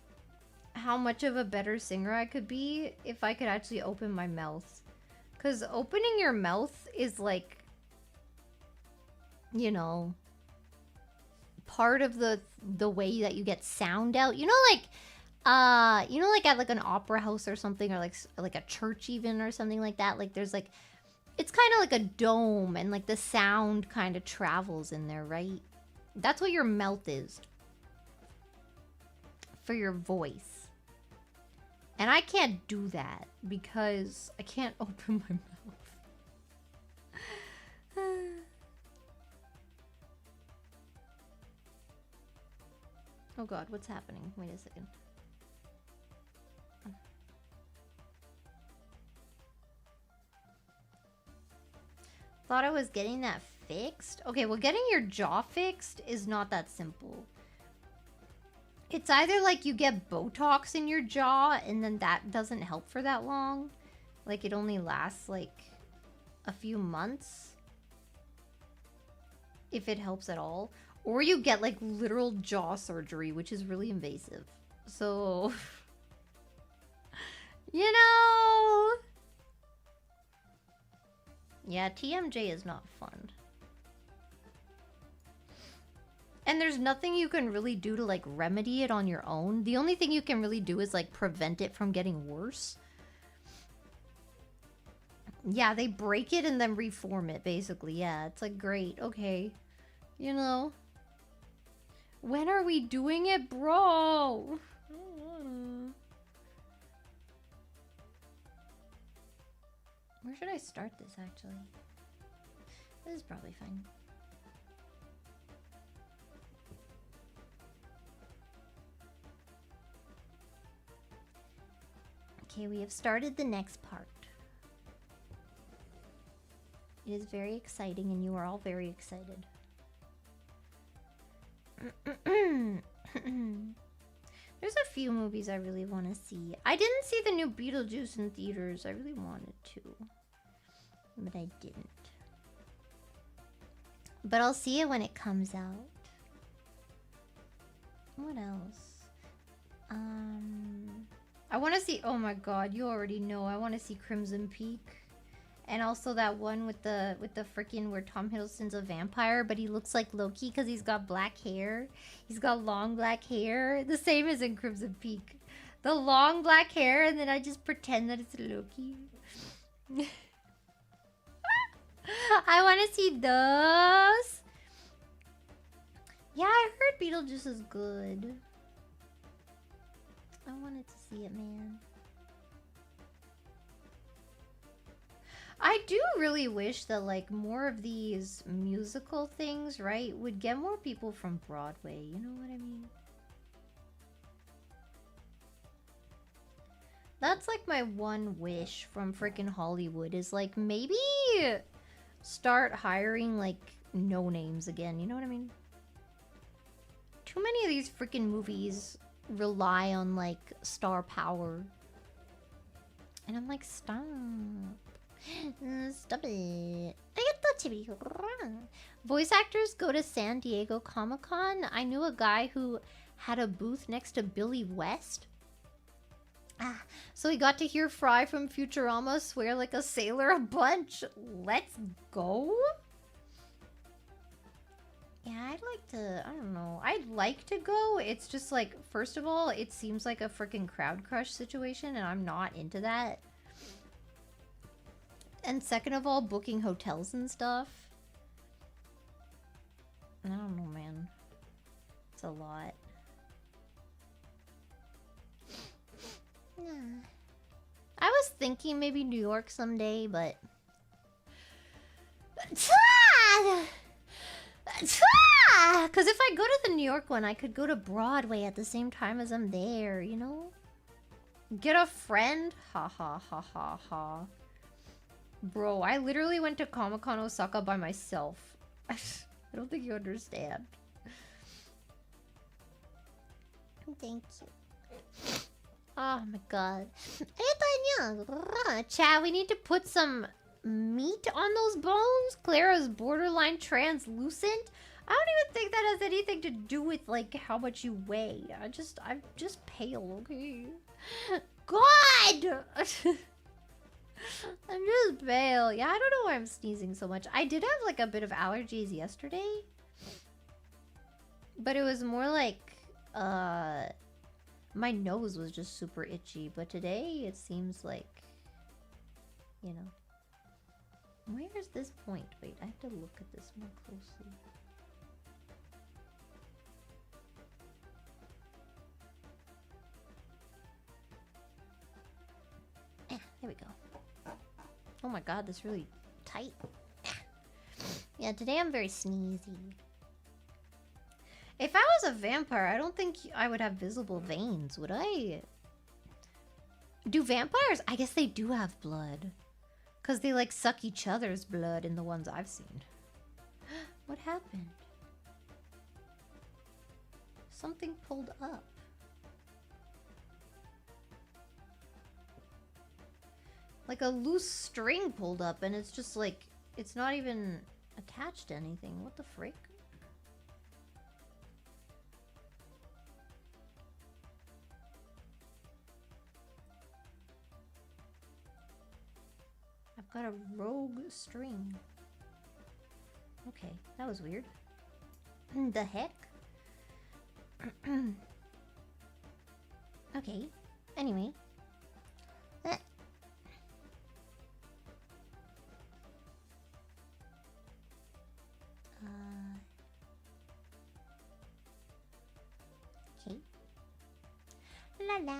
how much of a better singer I could be if I could actually open my mouth. Because opening your mouth is like, you know, part of the way that you get sound out. You know, like at like an opera house or something, or like a church even, or something like that. Like there's like, it's kind of like a dome, and like the sound kind of travels in there, right? That's what your mouth is for your voice. And I can't do that because I can't open my mouth. Oh god, what's happening? Wait a second. Thought I was getting that fixed? Okay, well, getting your jaw fixed is not that simple. It's either like you get Botox in your jaw and then that doesn't help for that long. Like it only lasts like a few months. If it helps at all. Or you get like literal jaw surgery, which is really invasive. So, you know. Yeah, TMJ is not fun. And there's nothing you can really do to like remedy it on your own. The only thing you can really do is like prevent it from getting worse. Yeah, they break it and then reform it basically. Yeah, it's like great. Okay. You know. When are we doing it, bro? Where should I start this actually? This is probably fine. Okay, we have started the next part. It is very exciting and you are all very excited. There's a few movies I really want to see. I didn't see the new Beetlejuice in theaters. I really wanted to. But I didn't. But I'll see it when it comes out. What else? I want to see... Oh my god, you already know. I want to see Crimson Peak. And also that one with the freaking where Tom Hiddleston's a vampire, but he looks like Loki because he's got black hair. He's got long black hair. The same as in Crimson Peak. The long black hair, and then I just pretend that it's Loki. I want to see those. Yeah, I heard Beetlejuice is good. I wanted to see it, man. I do really wish that like more of these musical things, right, would get more people from Broadway, you know what I mean? That's like my one wish from freaking Hollywood is like maybe start hiring like no names again, you know what I mean? Too many of these freaking movies rely on like star power. And I'm like, stop. Stop it. Voice actors go to San Diego Comic-Con. I knew a guy who had a booth next to Billy West. So he got to hear Fry from Futurama swear like a sailor a bunch. Let's go. Yeah, I'd like to, I don't know. I'd like to go. It's just like, first of all, it seems like a freaking crowd crush situation and I'm not into that. And second of all, booking hotels and stuff. I don't know, man. It's a lot. I was thinking maybe New York someday, but... Because if I go to the New York one, I could go to Broadway at the same time as I'm there, you know? Get a friend? Ha ha ha ha ha. Bro, I literally went to Comic-Con Osaka by myself. I don't think you understand. Thank you. Oh my god. Chat, we need to put some meat on those bones? Clara's borderline translucent? I don't even think that has anything to do with like how much you weigh. I'm just pale, okay? God! I'm just pale. Yeah, I don't know why I'm sneezing so much. I did have like a bit of allergies yesterday. But it was more like my nose was just super itchy, but today it seems like, you know. Where's this point? Wait, I have to look at this more closely. There we go. Oh my god, this really tight. Yeah, today I'm very sneezy. If I was a vampire, I don't think I would have visible veins, would I? Do vampires? I guess they do have blood. Because they like suck each other's blood in the ones I've seen. What happened? Something pulled up. Like a loose string pulled up and it's just like, it's not even attached to anything. What the frick? I've got a rogue string. Okay, that was weird. The heck? Okay, anyway. Okay. La la.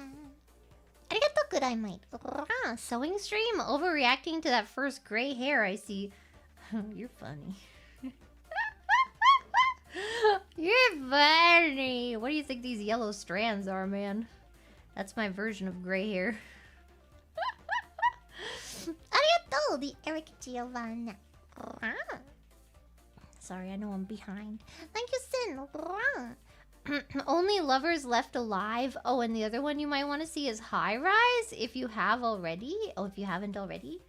Arigato gozaimasu. Sewing stream? Overreacting to that first gray hair I see. You're funny. You're funny. What do you think these yellow strands are, man? That's my version of gray hair. Arigato, the Eric Giovanna. Sorry, I know I'm behind. Thank you, Sin. Only lovers left alive. Oh, and the other one you might want to see is High Rise, if you have already. Oh, if you haven't already.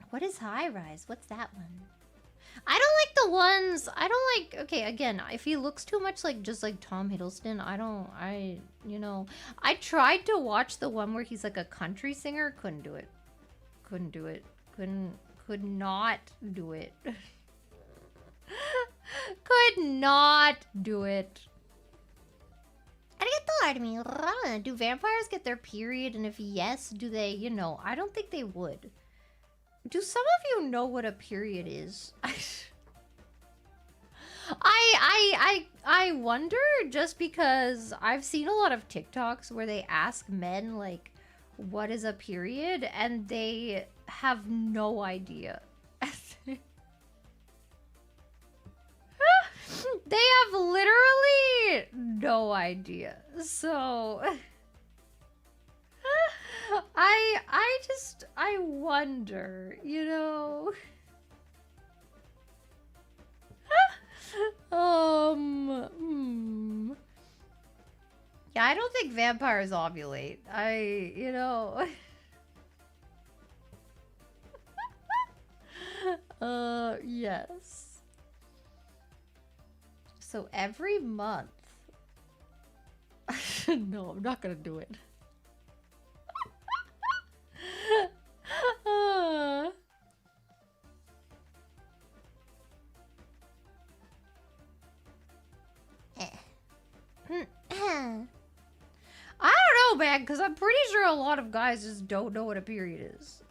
What is High Rise? What's that one? I don't like the ones. I don't like. Okay, again, if he looks too much like just like Tom Hiddleston, you know, I tried to watch the one where he's like a country singer. Couldn't do it. Couldn't do it. Could not do it. Could not do it. Arigato, do vampires get their period? And if yes, do they, you know, I don't think they would. Do some of you know what a period is? I wonder, just because I've seen a lot of TikToks where they ask men, like, what is a period? And they have no idea. They have literally no idea. So I wonder, you know. Yeah, I don't think vampires ovulate. You know. Yes. So every month. No, I'm not gonna do it. I don't know, man, because I'm pretty sure a lot of guys just don't know what a period is.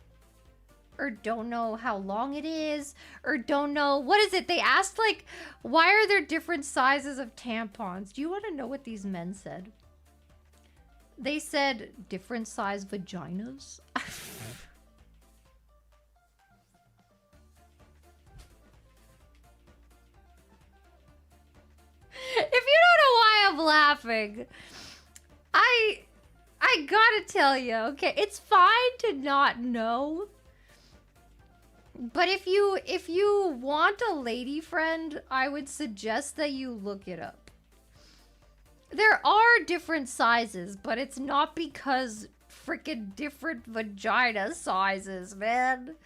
Or don't know how long it is. Or don't know... What is it? They asked, like, why are there different sizes of tampons? Do you want to know what these men said? They said different size vaginas. If you don't know why I'm laughing, I gotta tell you, okay? It's fine to not know. But if you want a lady friend, I would suggest that you look it up. There are different sizes, but it's not because freaking different vagina sizes, man.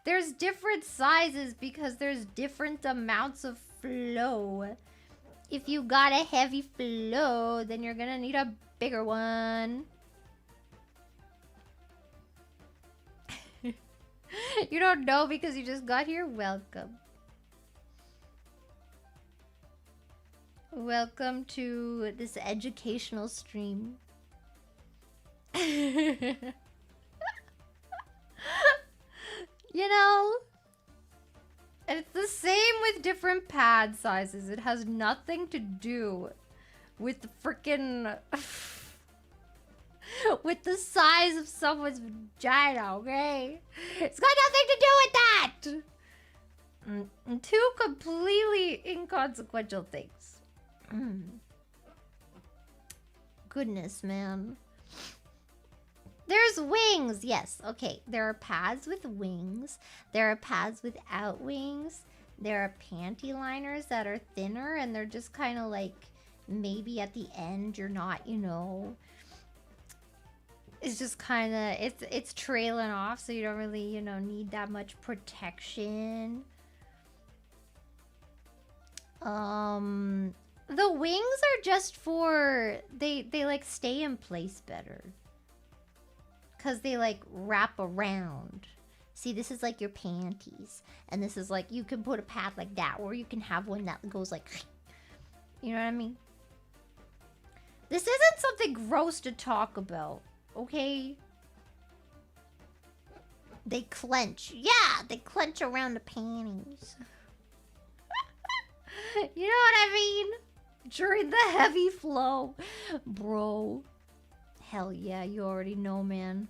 There's different sizes because there's different amounts of flow. If you got a heavy flow, then you're gonna need a bigger one. You don't know because you just got here? Welcome. Welcome to this educational stream. You know, and it's the same with different pad sizes. It has nothing to do with the frickin' with the size of someone's vagina, okay? It's got nothing to do with that! Two completely inconsequential things. Goodness, man. There's wings, yes. Okay, there are pads with wings. There are pads without wings. There are panty liners that are thinner and they're just kind of like, maybe at the end you're not, you know. It's just kind of, it's trailing off, so you don't really, you know, need that much protection. The wings are just for, they like stay in place better. Because they like wrap around. See, this is like your panties. And this is like, you can put a pad like that. Or you can have one that goes like, you know what I mean? This isn't something gross to talk about. Okay? They clench. Yeah, they clench around the panties. You know what I mean? During the heavy flow. Bro. Hell yeah, you already know, man.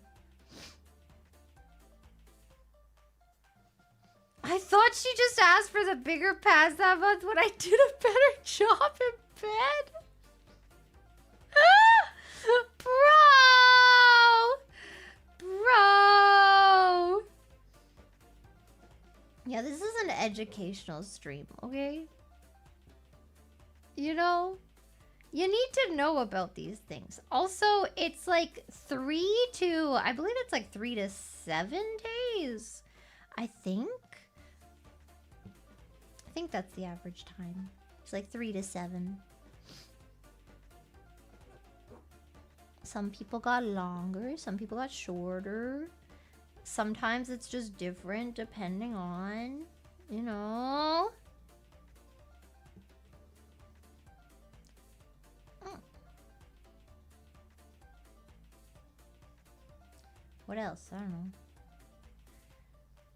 I thought she just asked for the bigger pads that month when I did a better job in bed. Bro! Yeah, this is an educational stream, okay? You know? You need to know about these things. Also, it's like 3 to... I believe it's like 3 to 7 days. I think that's the average time. It's like 3 to 7. Some people got longer. Some people got shorter. Sometimes it's just different depending on, you know... What else? I don't know.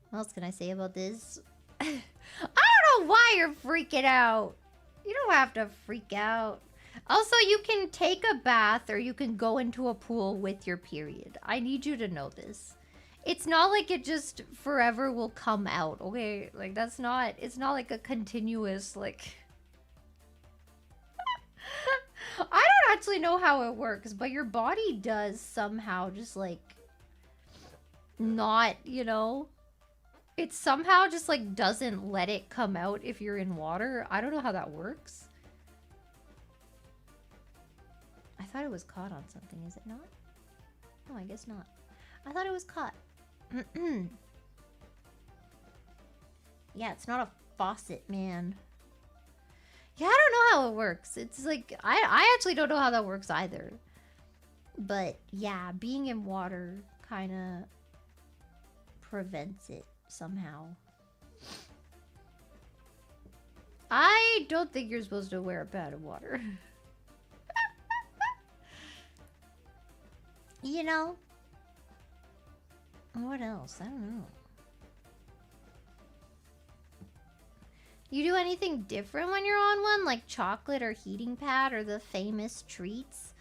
What else can I say about this? I don't know why you're freaking out. You don't have to freak out. Also, you can take a bath or you can go into a pool with your period. I need you to know this. It's not like it just forever will come out, okay? Like, that's not... It's not like a continuous, like... I don't actually know how it works, but your body does somehow just, like... Not, you know, it somehow just like doesn't let it come out if you're in water. I don't know how that works. I thought it was caught on something, is it not? No, I guess not. I thought it was caught. Yeah, it's not a faucet, man. Yeah, I don't know how it works. It's like, I actually don't know how that works either. But yeah, being in water kind of prevents it somehow. I don't think you're supposed to wear a pad of water. You know? What else? I don't know. You do anything different when you're on one? Like chocolate or heating pad or the famous treats?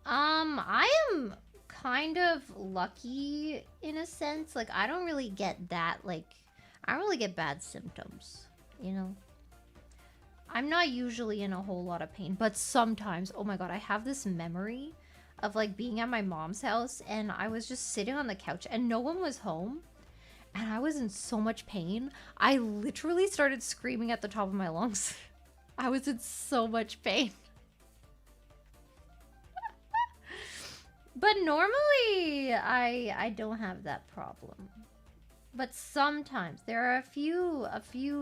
I am kind of lucky in a sense. Like, I don't really get that, like, I don't really get bad symptoms, you know? I'm not usually in a whole lot of pain, but sometimes, oh my god, I have this memory of, like, being at my mom's house, and I was just sitting on the couch, and no one was home, and I was in so much pain. I literally started screaming at the top of my lungs. I was in so much pain. But normally, I don't have that problem. But sometimes there are a few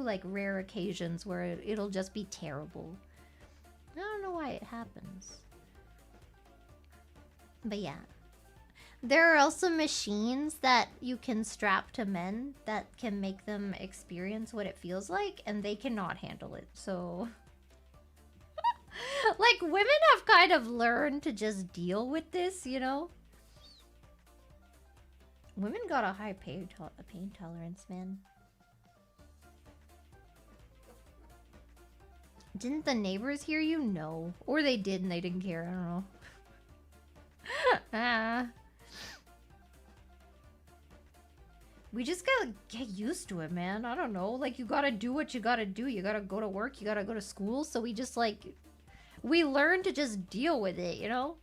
like rare occasions where it'll just be terrible. I don't know why it happens. But yeah. There are also machines that you can strap to men that can make them experience what it feels like, and they cannot handle it. So like, women have kind of learned to just deal with this, you know? Women got a high pain tolerance, man. Didn't the neighbors hear you? No. Or they did and they didn't care. I don't know. Ah. We just gotta get used to it, man. I don't know. Like, you gotta do what you gotta do. You gotta go to work. You gotta go to school. So we just, like... We learn to just deal with it, you know?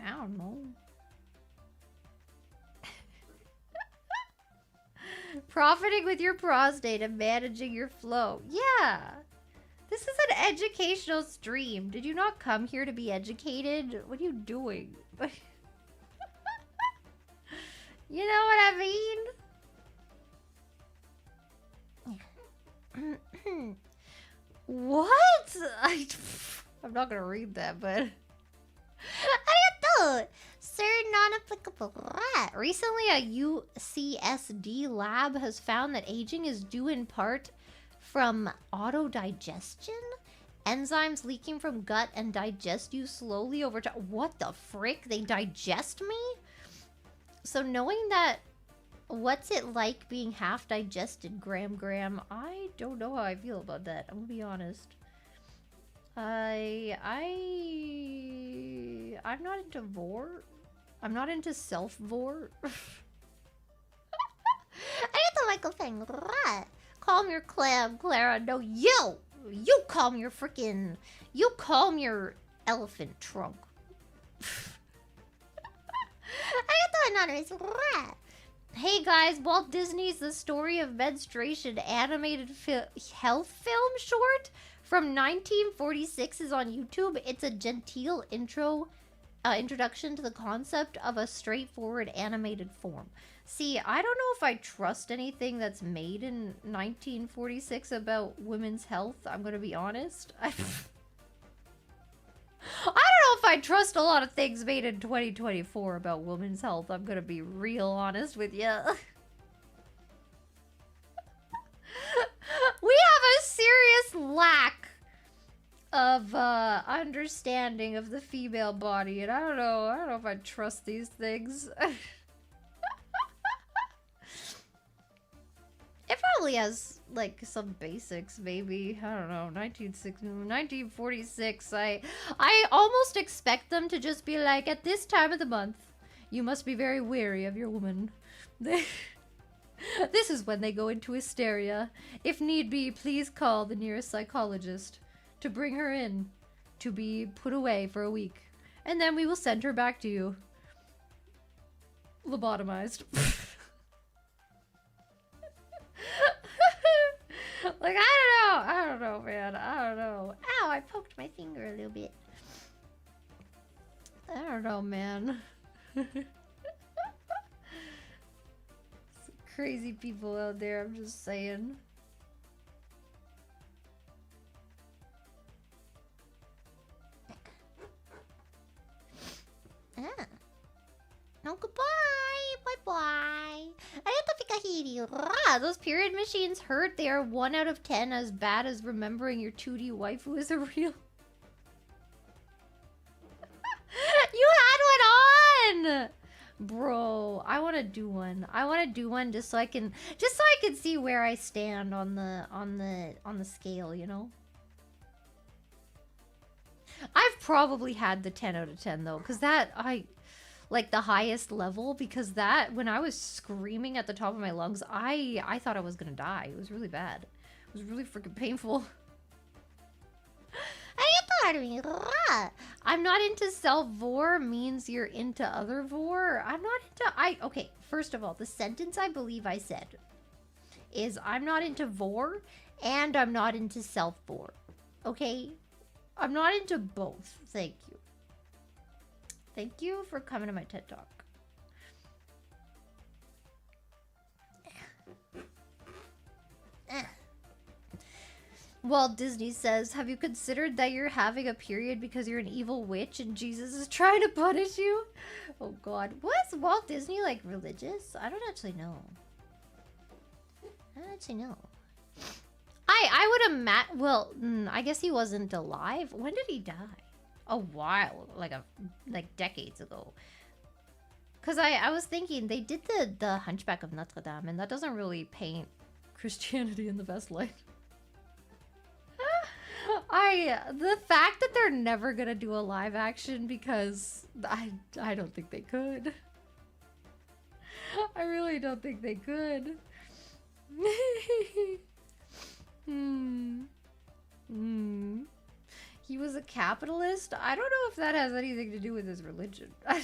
I don't know. Profiting with your prostate and managing your flow. Yeah. This is an educational stream. Did you not come here to be educated? What are you doing? You know what I mean? What? I'm not gonna read that, but... Arigato! Sir, non-applicable. Recently, a UCSD lab has found that aging is due in part from autodigestion. Enzymes leaking from gut and digest you slowly over time. What the frick? They digest me? So knowing that, what's it like being half digested, Graham? I don't know how I feel about that. I'm gonna be honest. I'm not into vor. I'm not into self-vor. I get the Michael thing. Calm your clam, Clara. No, you calm your freaking. You calm your elephant trunk. Anonymous. Hey guys, Walt Disney's The Story of Menstruation animated health film short from 1946 is on YouTube. It's a genteel introduction to the concept of a straightforward animated form. See, I don't know if I trust anything that's made in 1946 about women's health. I'm gonna be honest. I don't know if I trust a lot of things made in 2024 about women's health. I'm gonna be real honest with you. We have a serious lack of understanding of the female body, and I don't know if I trust these things. It probably has, like, some basics, maybe. I don't know. 1946. I almost expect them to just be like, at this time of the month, you must be very wary of your woman. This is when they go into hysteria. If need be, please call the nearest psychologist to bring her in to be put away for a week. And then we will send her back to you. Lobotomized. Like, I don't know, man. I don't know. Ow, I poked my finger a little bit. I don't know, man. Crazy people out there, I'm just saying. Ah. No, goodbye. Bye-bye. Those period machines hurt. They are 1 out of 10 as bad as remembering your 2D waifu is a real... You had one on! Bro, I want to do one. I want to do one just so I can see where I stand on the scale, you know? I've probably had the 10 out of 10 though, because like the highest level, because that, when I was screaming at the top of my lungs, I thought I was gonna die. It was really bad. It was really freaking painful. I'm not into self-vor means you're into other vor. I'm not into, okay, first of all, the sentence I believe I said is I'm not into vor and I'm not into self-vor. Okay? I'm not into both. Thank you. Thank you for coming to my TED Talk. Walt Disney says, have you considered that you're having a period because you're an evil witch and Jesus is trying to punish you? Oh god. Was Walt Disney like religious? I don't actually know. I don't actually know. I would imagine, well, I guess he wasn't alive. When did he die? A while, like decades ago. Cause I was thinking they did the Hunchback of Notre Dame, and that doesn't really paint Christianity in the best light. The fact that they're never gonna do a live action because I don't think they could. I really don't think they could. He was a capitalist? I don't know if that has anything to do with his religion. I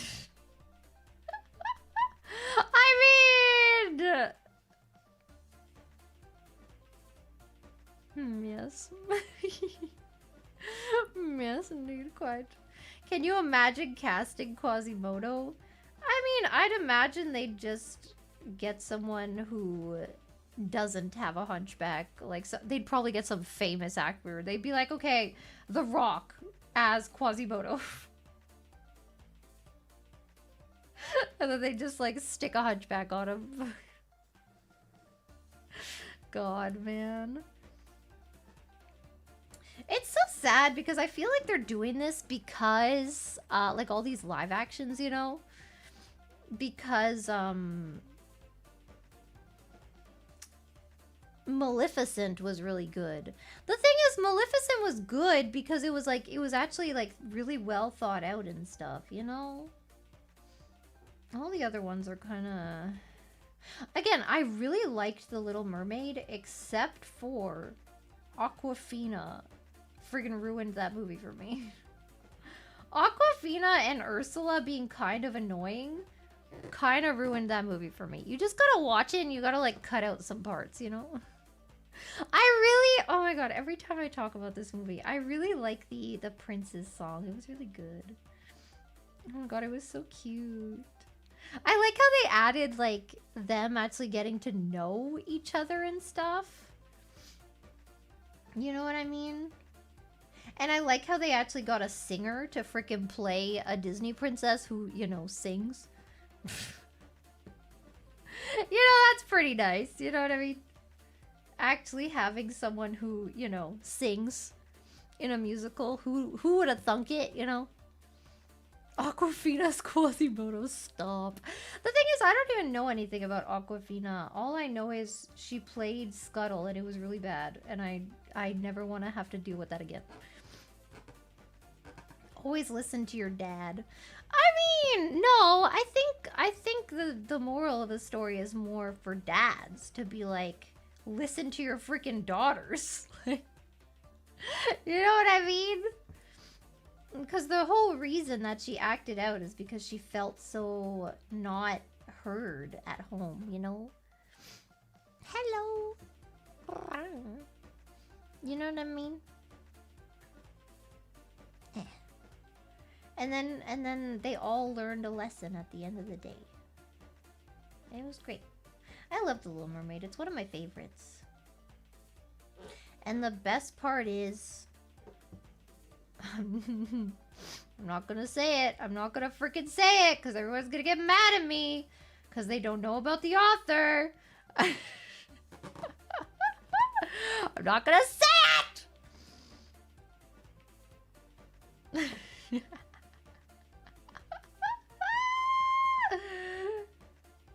mean... yes. Yes, indeed, quite. Can you imagine casting Quasimodo? I mean, I'd imagine they'd just get someone who doesn't have a hunchback. Like, so they'd probably get some famous actor. They'd be like, okay, The Rock as Quasimodo. And then they just, like, stick a hunchback on him. God, man. It's so sad because I feel like they're doing this because, like, all these live actions, you know? Because, Maleficent was really good. The thing is, Maleficent was good because it was, like, it was actually, like, really well thought out and stuff, you know? All the other ones are kind of... Again, I really liked The Little Mermaid, except for Awkwafina. Friggin' ruined that movie for me. Awkwafina and Ursula being kind of annoying kind of ruined that movie for me. You just gotta watch it and you gotta, like, cut out some parts, you know? Oh my god, every time I talk about this movie, I really like the Prince's song. It was really good. Oh my god, it was so cute. I like how they added, like, them actually getting to know each other and stuff. You know what I mean? And I like how they actually got a singer to frickin' play a Disney princess who, you know, sings. You know, that's pretty nice. You know what I mean? Actually having someone who, you know, sings in a musical. Who would have thunk it, you know? Awkwafina's Quasimodo, stop. The thing is, I don't even know anything about Awkwafina. All I know is she played Scuttle and it was really bad. And I never want to have to deal with that again. Always listen to your dad. I mean, no, I think the moral of the story is more for dads to be like, listen to your freaking daughters. You know what I mean? Because the whole reason that she acted out is because she felt so not heard at home, you know? Hello. You know what I mean? And then they all learned a lesson at the end of the day. It was great. I love The Little Mermaid. It's one of my favorites. And the best part is... I'm not gonna say it. I'm not gonna freaking say it because everyone's gonna get mad at me because they don't know about the author. I'm not gonna say it!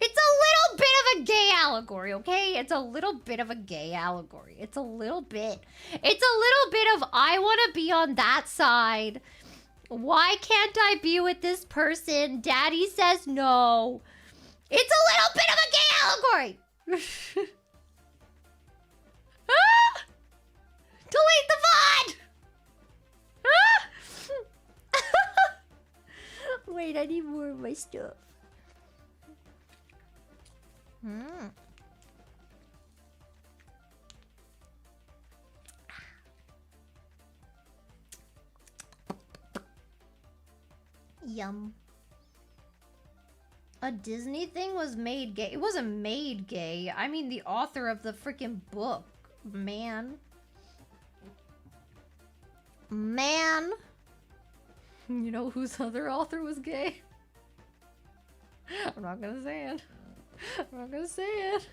It's a little bit of a gay allegory, okay? It's a little bit of a gay allegory. It's a little bit. It's a little bit of, I want to be on that side. Why can't I be with this person? Daddy says no. It's a little bit of a gay allegory. Ah! Delete the VOD! Ah! Wait, I need more of my stuff. Yum. A Disney thing was made gay. It wasn't made gay. I mean the author of the freaking book, man. Man. You know whose other author was gay? I'm not gonna say it. I'm not gonna say it.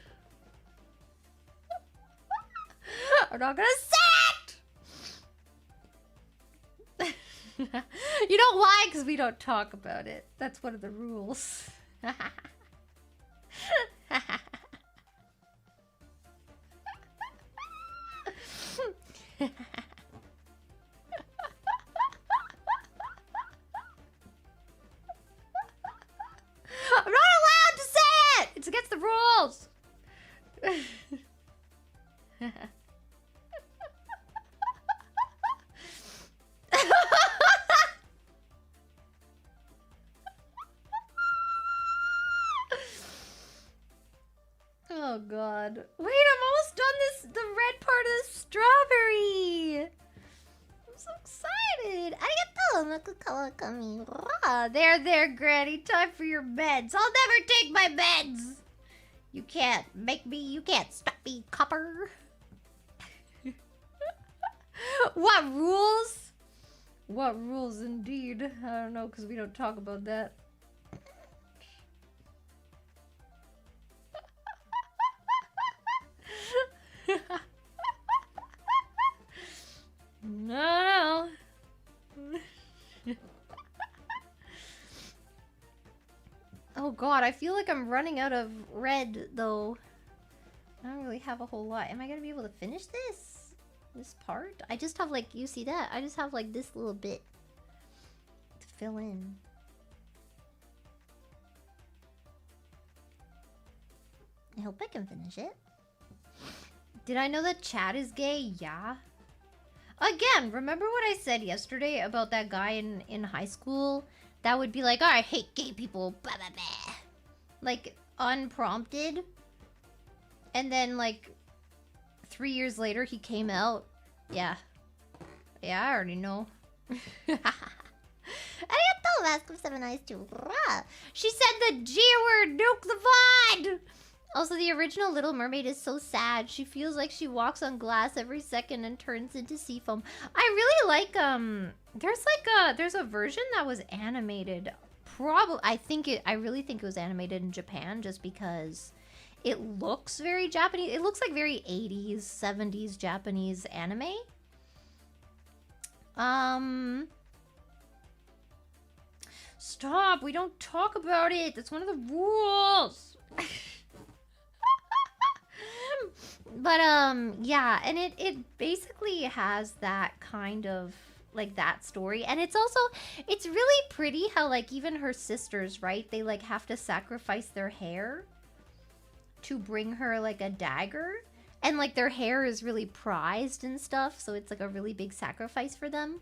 I'm not gonna say it! You know why? Because we don't talk about it. That's one of the rules. I'm not allowed to say it! It's against the rules! Oh god. Wait, I'm almost done the red part of the strawberry! I'm so excited! Arigatou, Makukala Kami. There, Granny. Time for your meds. I'll never take my meds! You can't stop me, copper. What rules? What rules indeed? I don't know, because we don't talk about that. No. Oh god, I feel like I'm running out of red, though. I don't really have a whole lot. Am I gonna be able to finish this? This part? I just have, like, you see that? I just have, like, this little bit to fill in. I hope I can finish it. Did I know that Chad is gay? Yeah. Again, remember what I said yesterday about that guy in high school that would be like, oh, I hate gay people, blah, blah, blah. Like, unprompted. And then, like, 3 years later, he came out. Yeah. Yeah, I already know. Arigatou, Mask of 7 Eyes too. She said the G word, nuke the VOD! Also, the original Little Mermaid is so sad. She feels like she walks on glass every second and turns into sea foam. I really like, there's a version that was animated. I really think it was animated in Japan just because it looks very Japanese. It looks like very 80s, 70s Japanese anime. Stop, we don't talk about it. That's one of the rules. But yeah, and it basically has that kind of like that story, and it's really pretty how like even her sisters, right, they like have to sacrifice their hair to bring her like a dagger, and like their hair is really prized and stuff, so it's like a really big sacrifice for them.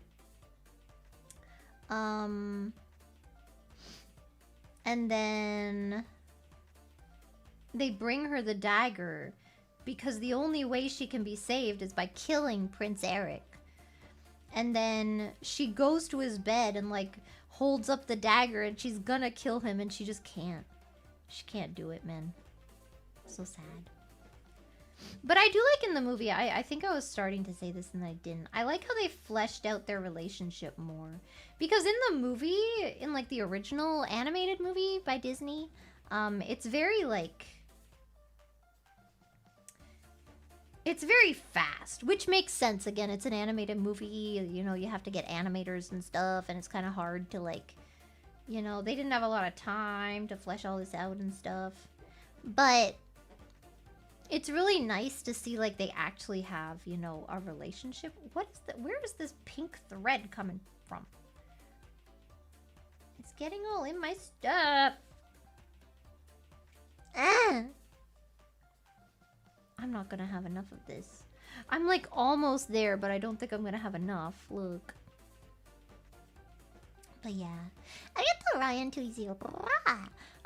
And then they bring her the dagger because the only way she can be saved is by killing Prince Eric. And then she goes to his bed and like holds up the dagger and she's gonna kill him and she just can't. She can't do it, man. So sad. But I do like in the movie, I think I was starting to say this and I didn't. I like how they fleshed out their relationship more. Because in the movie, in like the original animated movie by Disney, it's very like... It's very fast, which makes sense. Again, it's an animated movie, you know, you have to get animators and stuff, and it's kind of hard to like, you know, they didn't have a lot of time to flesh all this out and stuff. But it's really nice to see like they actually have, you know, a relationship. What is that? Where is this pink thread coming from? It's getting all in my stuff. I'm not gonna have enough of this. I'm like almost there, but I don't think I'm gonna have enough. Look. But yeah. Arigatou, Ryan 20.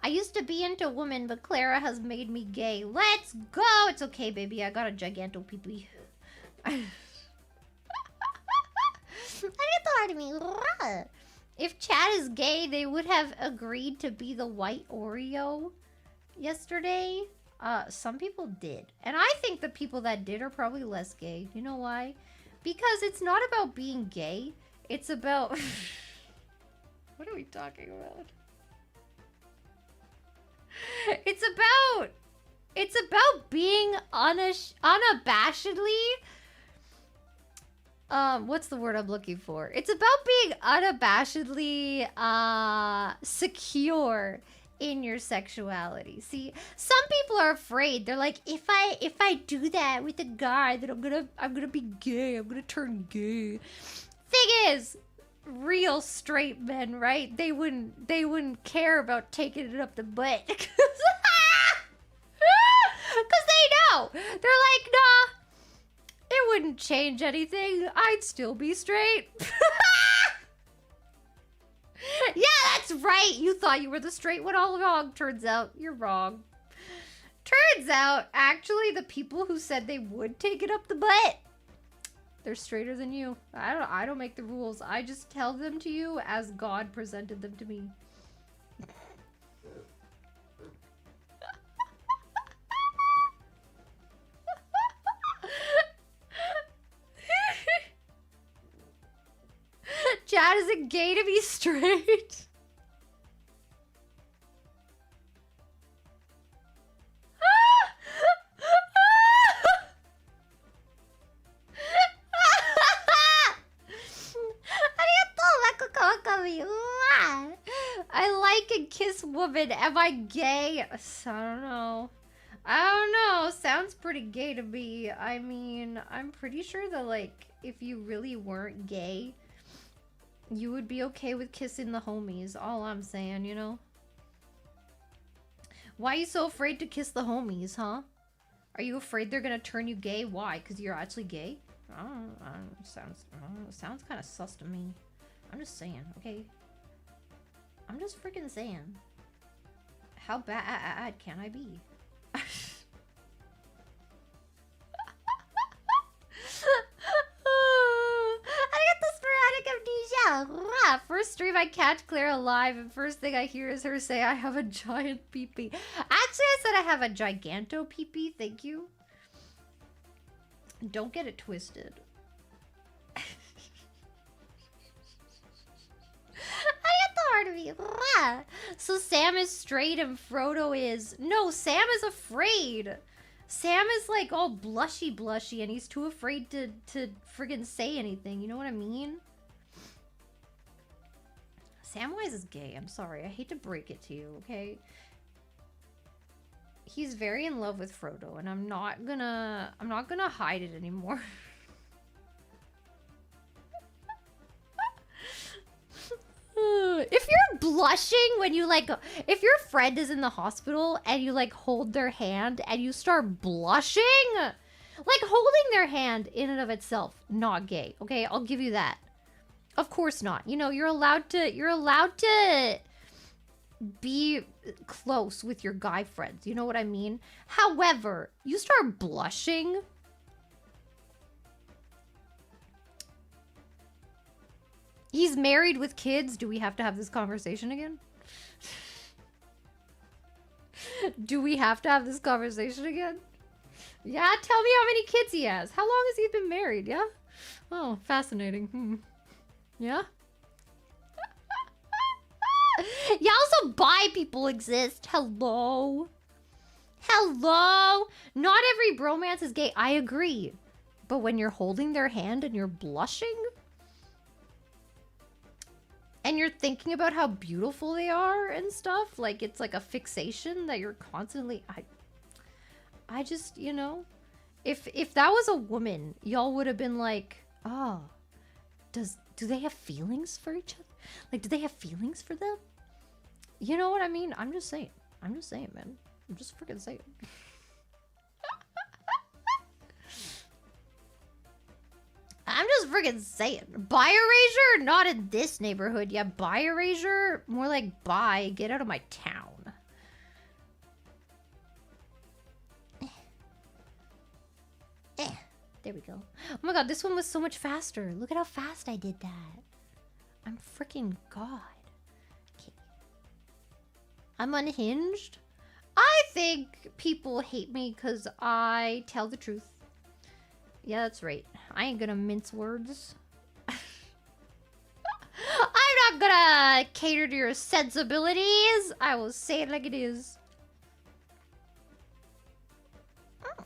I used to be into women, but Clara has made me gay. Let's go! It's okay, baby. I got a giganto pee-pee. If Chad is gay, they would have agreed to be the white Oreo yesterday. Some people did. And I think the people that did are probably less gay. You know why? Because it's not about being gay. It's about... What are we talking about? It's about being unabashedly... what's the word I'm looking for? It's about being unabashedly secure in your sexuality. See, some people are afraid. They're like, if I do that with a guy, then I'm gonna be gay. I'm gonna turn gay. Thing is, real straight men, right? They wouldn't care about taking it up the butt. Cause they know. They're like, nah, it wouldn't change anything. I'd still be straight. Yeah, that's right. You thought you were the straight one all along. Turns out you're wrong. Turns out, actually, the people who said they would take it up the butt, they're straighter than you. I don't make the rules. I just tell them to you as God presented them to me. Chad, is it gay to be straight? I like and kiss woman. Am I gay? I don't know. I don't know. Sounds pretty gay to me. I mean, I'm pretty sure that, like, if you really weren't gay, you would be okay with kissing the homies. All I'm saying, you know? Why are you so afraid to kiss the homies, huh? Are you afraid they're gonna turn you gay? Why? Because you're actually gay? I don't know. Sounds kind of sus to me. I'm just saying, okay? I'm just freaking saying. How bad can I be? First stream I catch Clara live, and first thing I hear is her say I have a giant peepee. Actually, I said I have a giganto peepee. Thank you. Don't get it twisted. So Sam is straight and Frodo is... No, Sam is afraid. Sam is like all blushy and he's too afraid to friggin' say anything. You know what I mean? Samwise is gay. I'm sorry. I hate to break it to you, okay? He's very in love with Frodo, and I'm not gonna hide it anymore. If you're blushing when you like, if your friend is in the hospital and you like hold their hand and you start blushing, like holding their hand in and of itself, not gay. Okay, I'll give you that. Of course not. You know, you're allowed to be close with your guy friends. You know what I mean? However, you start blushing. He's married with kids. Do we have to have this conversation again? Do we have to have this conversation again? Yeah, tell me how many kids he has. How long has he been married? Yeah? Oh, fascinating. Yeah? Yeah, also bi people exist. Hello? Hello? Not every bromance is gay. I agree. But when you're holding their hand and you're blushing... and you're thinking about how beautiful they are and stuff, like it's like a fixation that you're constantly... I just, you know... If that was a woman, y'all would have been like, oh, do they have feelings for each other? Like, do they have feelings for them? You know what I mean? I'm just saying. I'm just saying, man. I'm just freaking saying. I'm just freaking saying. Bi erasure? Not in this neighborhood. Yeah, bi erasure? More like bye. Get out of my town. There we go. Oh my god, this one was so much faster. Look at how fast I did that. I'm freaking god. Okay. I'm unhinged. I think people hate me because I tell the truth. Yeah, that's right. I ain't gonna mince words. I'm not gonna cater to your sensibilities. I will say it like it is. Oh.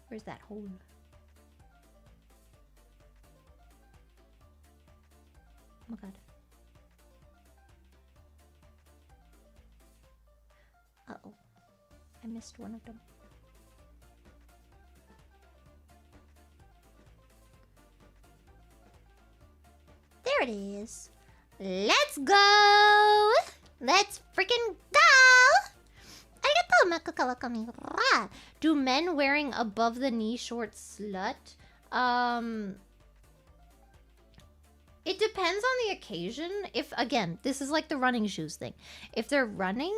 Where's that hole? Oh my god. Uh-oh. I missed one of them. There it is. Let's go! Let's freaking go! Arigatou, Maku Kawakami. Do men wearing above the knee shorts slut? It depends on the occasion. If, again, this is like the running shoes thing. If they're running,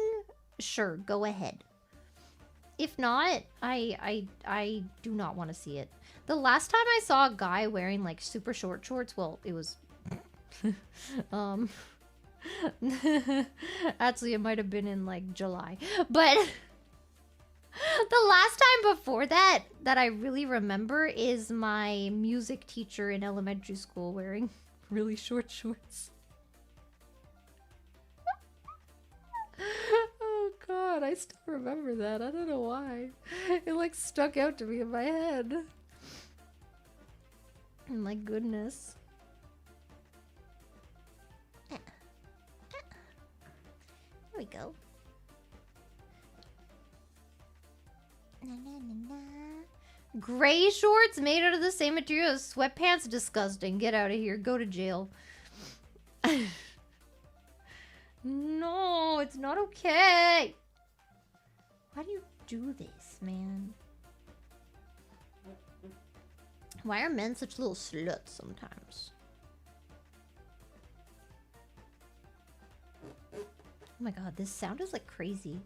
sure, go ahead. If not, I do not want to see it. The last time I saw a guy wearing like super short shorts, well, it was actually it might have been in like July. But the last time before that I really remember is my music teacher in elementary school wearing really short shorts. Oh god, I still remember that. I don't know why. It like stuck out to me in my head. My goodness. There we go. Na, na, na, na. Gray shorts made out of the same material as sweatpants? Disgusting. Get out of here. Go to jail. No, it's not okay. Why do you do this, man? Why are men such little sluts sometimes? Oh my god, this sound is like crazy.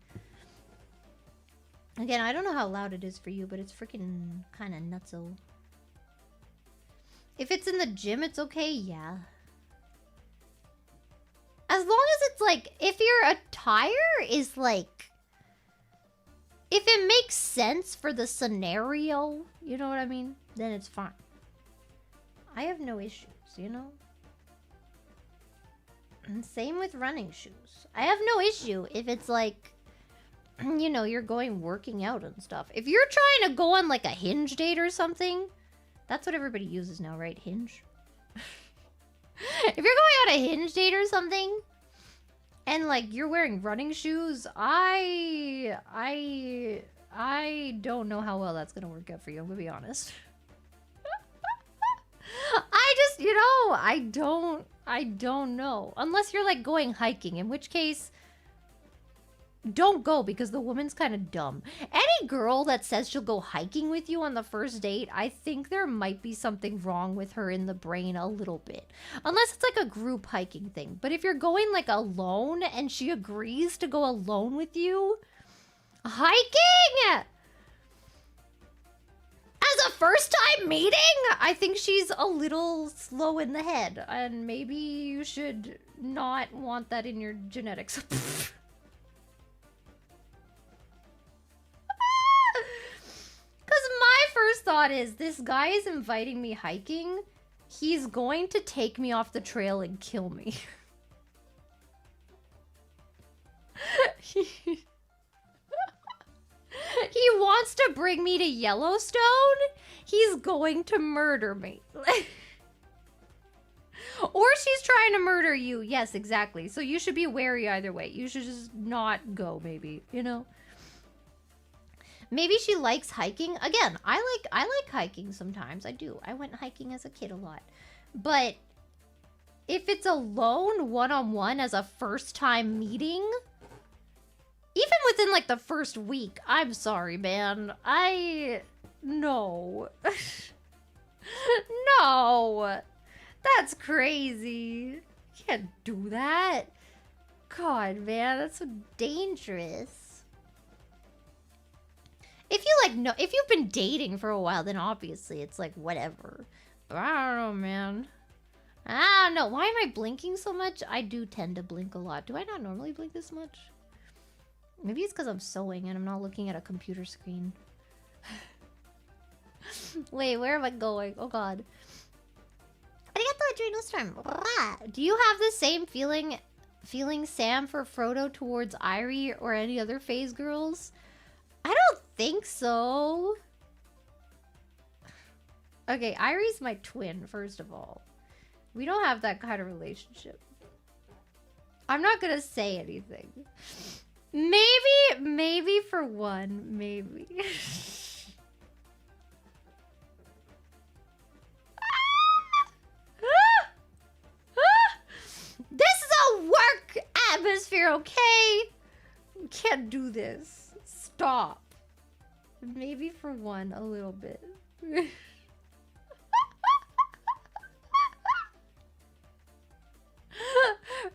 Again, I don't know how loud it is for you, but it's freaking kind of nutso. If it's in the gym, it's okay, yeah. As long as it's like, if your attire is like, if it makes sense for the scenario, you know what I mean? Then it's fine. I have no issues, you know? And same with running shoes. I have no issue if it's like, you know, you're going working out and stuff. If you're trying to go on like a Hinge date or something, that's what everybody uses now, right? Hinge. If you're going on a Hinge date or something, and like you're wearing running shoes, I don't know how well that's gonna work out for you, I'm gonna be honest. I just, you know, I don't know. Unless you're like going hiking, in which case, don't go because the woman's kind of dumb. Any girl that says she'll go hiking with you on the first date, I think there might be something wrong with her in the brain a little bit. Unless it's like a group hiking thing. But if you're going like alone and she agrees to go alone with you, hiking! As a first time meeting, I think she's a little slow in the head. And maybe you should not want that in your genetics. Because my first thought is, this guy is inviting me hiking. He's going to take me off the trail and kill me. He wants to bring me to Yellowstone. He's going to murder me. Or she's trying to murder you. Yes, exactly. So you should be wary either way. You should just not go, maybe, you know? Maybe she likes hiking. Again, I like hiking sometimes. I do. I went hiking as a kid a lot. But if it's alone, one-on-one as a first-time meeting, even within like the first week, I'm sorry, man. No. No. That's crazy. You can't do that. God, man, that's so dangerous. If you like, no, if you've been dating for a while, then obviously it's like whatever. But I don't know, man. I don't know. Why am I blinking so much? I do tend to blink a lot. Do I not normally blink this much? Maybe it's because I'm sewing and I'm not looking at a computer screen. Wait, where am I going? Oh god. Arigato, Adrenal Storm. Rah. Do you have the same feeling Sam for Frodo towards Irie or any other phase girls? I don't think so. Okay, Irie's my twin, first of all. We don't have that kind of relationship. I'm not gonna say anything. Maybe for one, maybe. This is a work atmosphere, okay? We can't do this. Stop. Maybe for one, a little bit.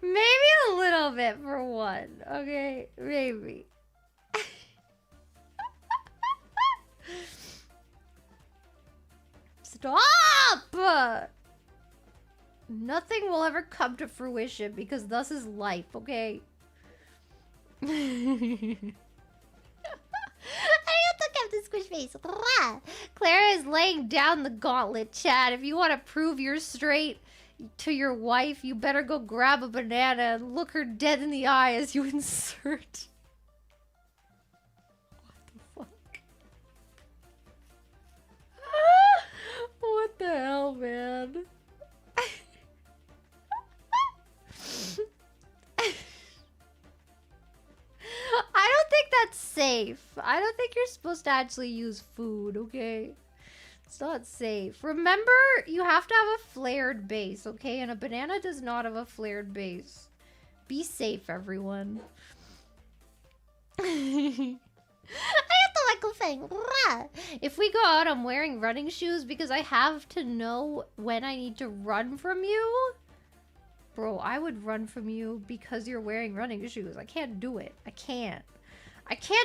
Maybe a little bit for one, okay? Maybe. Stop! Nothing will ever come to fruition because thus is life, okay? I don't have the squish face. Clara is laying down the gauntlet, Chad. If you want to prove you're straight to your wife, you better go grab a banana and look her dead in the eye as you insert. What the fuck? What the hell, man? I don't think that's safe. I don't think you're supposed to actually use food, okay? It's not safe. Remember, you have to have a flared base, okay? And a banana does not have a flared base. Be safe, everyone. I have to like a thing. If we go out, I'm wearing running shoes because I have to know when I need to run from you. Bro, I would run from you because you're wearing running shoes. I can't do it. I can't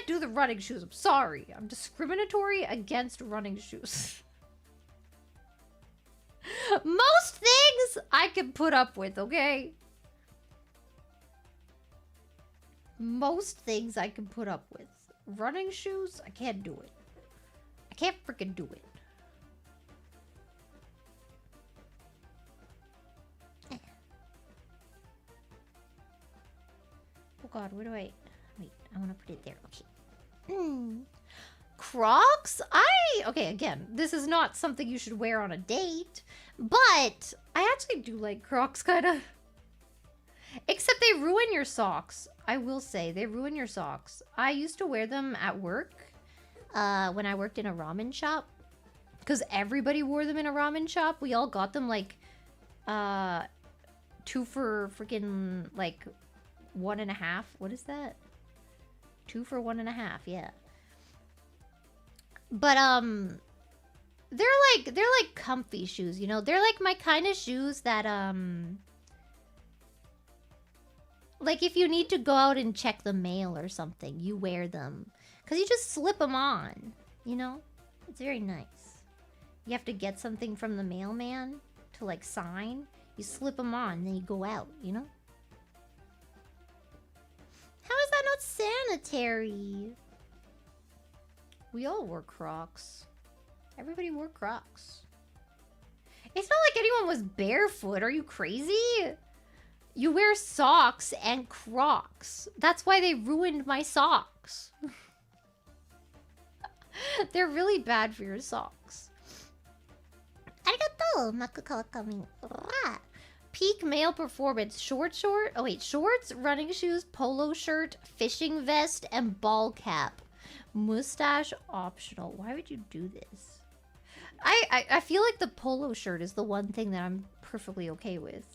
do the running shoes. I'm sorry. I'm discriminatory against running shoes. Most things I can put up with, okay? Most things I can put up with. Running shoes, I can't do it. I can't freaking do it. Oh god, where do I... Wait, I want to put it there. Okay. Crocs? Okay, again, this is not something you should wear on a date, but I actually do like Crocs, kind of. Except they ruin your socks. I will say, they ruin your socks. I used to wear them at work when I worked in a ramen shop. Because everybody wore them in a ramen shop. We all got them, like, 2 for freaking, like, 1.5. What is that? 2 for 1.5, yeah. But, they're like comfy shoes, you know? They're like my kind of shoes that, like if you need to go out and check the mail or something, you wear them. Because you just slip them on, you know? It's very nice. You have to get something from the mailman to, like, sign. You slip them on, then you go out, you know? How is that not sanitary? We all wore Crocs. Everybody wore Crocs. It's not like anyone was barefoot. Are you crazy? You wear socks and Crocs. That's why they ruined my socks. They're really bad for your socks. Arigato, Maku Kawakami. Peak male performance. Shorts, running shoes, polo shirt, fishing vest, and ball cap. Mustache optional. Why would you do this? I feel like the polo shirt is the one thing that I'm perfectly okay with.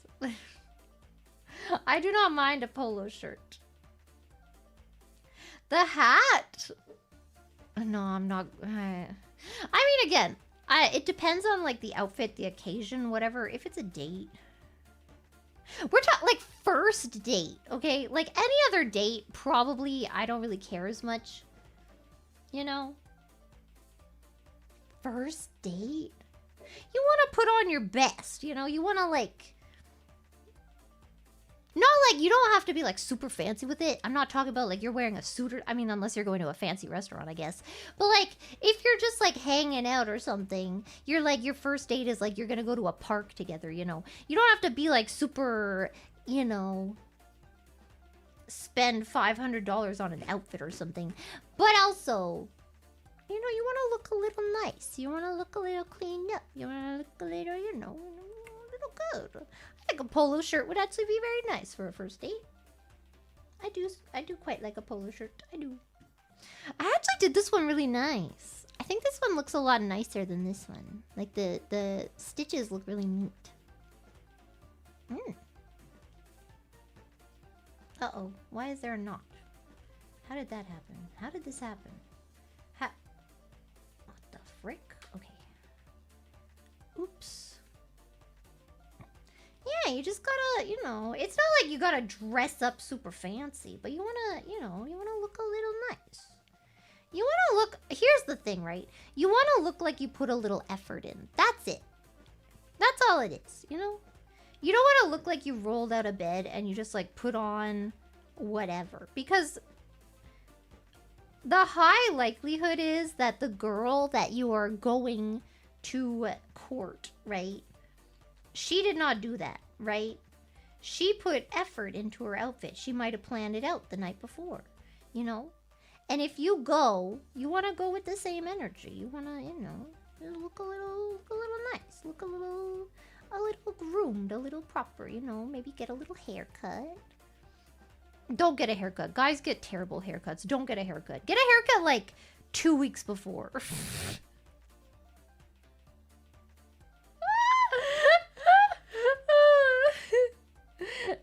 I do not mind a polo shirt. The hat. No, I'm not. I mean, again, it depends on, like, the outfit, the occasion, whatever. If it's a date. We're talking, like, first date, okay? Like, any other date, probably I don't really care as much. You know? First date? You want to put on your best, you know? You want to, like... Not like, you don't have to be like super fancy with it. I'm not talking about like you're wearing a suit or, I mean, unless you're going to a fancy restaurant, I guess. But like, if you're just like hanging out or something, you're like, your first date is like, you're gonna go to a park together, you know? You don't have to be like super, you know, spend $500 on an outfit or something. But also, you know, you want to look a little nice. You want to look a little cleaned up. You want to look a little, you know, a little good. I think a polo shirt would actually be very nice for a first date. I do quite like a polo shirt. I do. I actually did this one really nice. I think this one looks a lot nicer than this one. Like the stitches look really neat. Uh-oh. Why is there a knot? How did that happen? How did this happen? What the frick? Okay. Oops. Yeah, you just gotta, you know, it's not like you gotta dress up super fancy, but you wanna, you know, you wanna look a little nice. You wanna look, here's the thing, right? You wanna look like you put a little effort in. That's it. That's all it is, you know? You don't wanna look like you rolled out of bed and you just like put on whatever. Because the high likelihood is that the girl that you are going to court, right? She did not do that, right? She put effort into her outfit. She might have planned it out the night before, you know? And if you go, you want to go with the same energy. You want to, you know, look a little nice. Look a little groomed, a little proper, you know? Maybe get a little haircut. Don't get a haircut. Guys get terrible haircuts. Don't get a haircut. Get a haircut like 2 weeks before.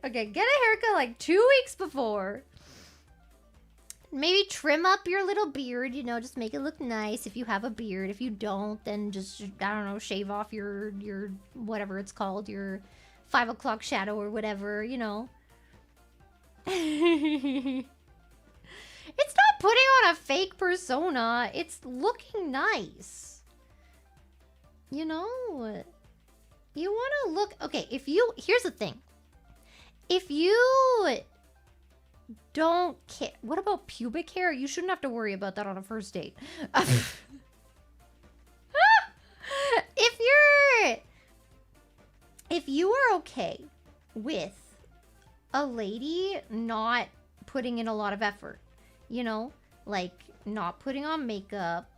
Okay, get a haircut like 2 weeks before. Maybe trim up your little beard, you know, just make it look nice if you have a beard. If you don't, then just, I don't know, shave off your whatever it's called, your 5 o'clock shadow or whatever, you know. It's not putting on a fake persona. It's looking nice. You know? You want to look... Okay, here's the thing. If you don't care... What about pubic hair? You shouldn't have to worry about that on a first date. If you are okay with a lady not putting in a lot of effort, you know, like not putting on makeup,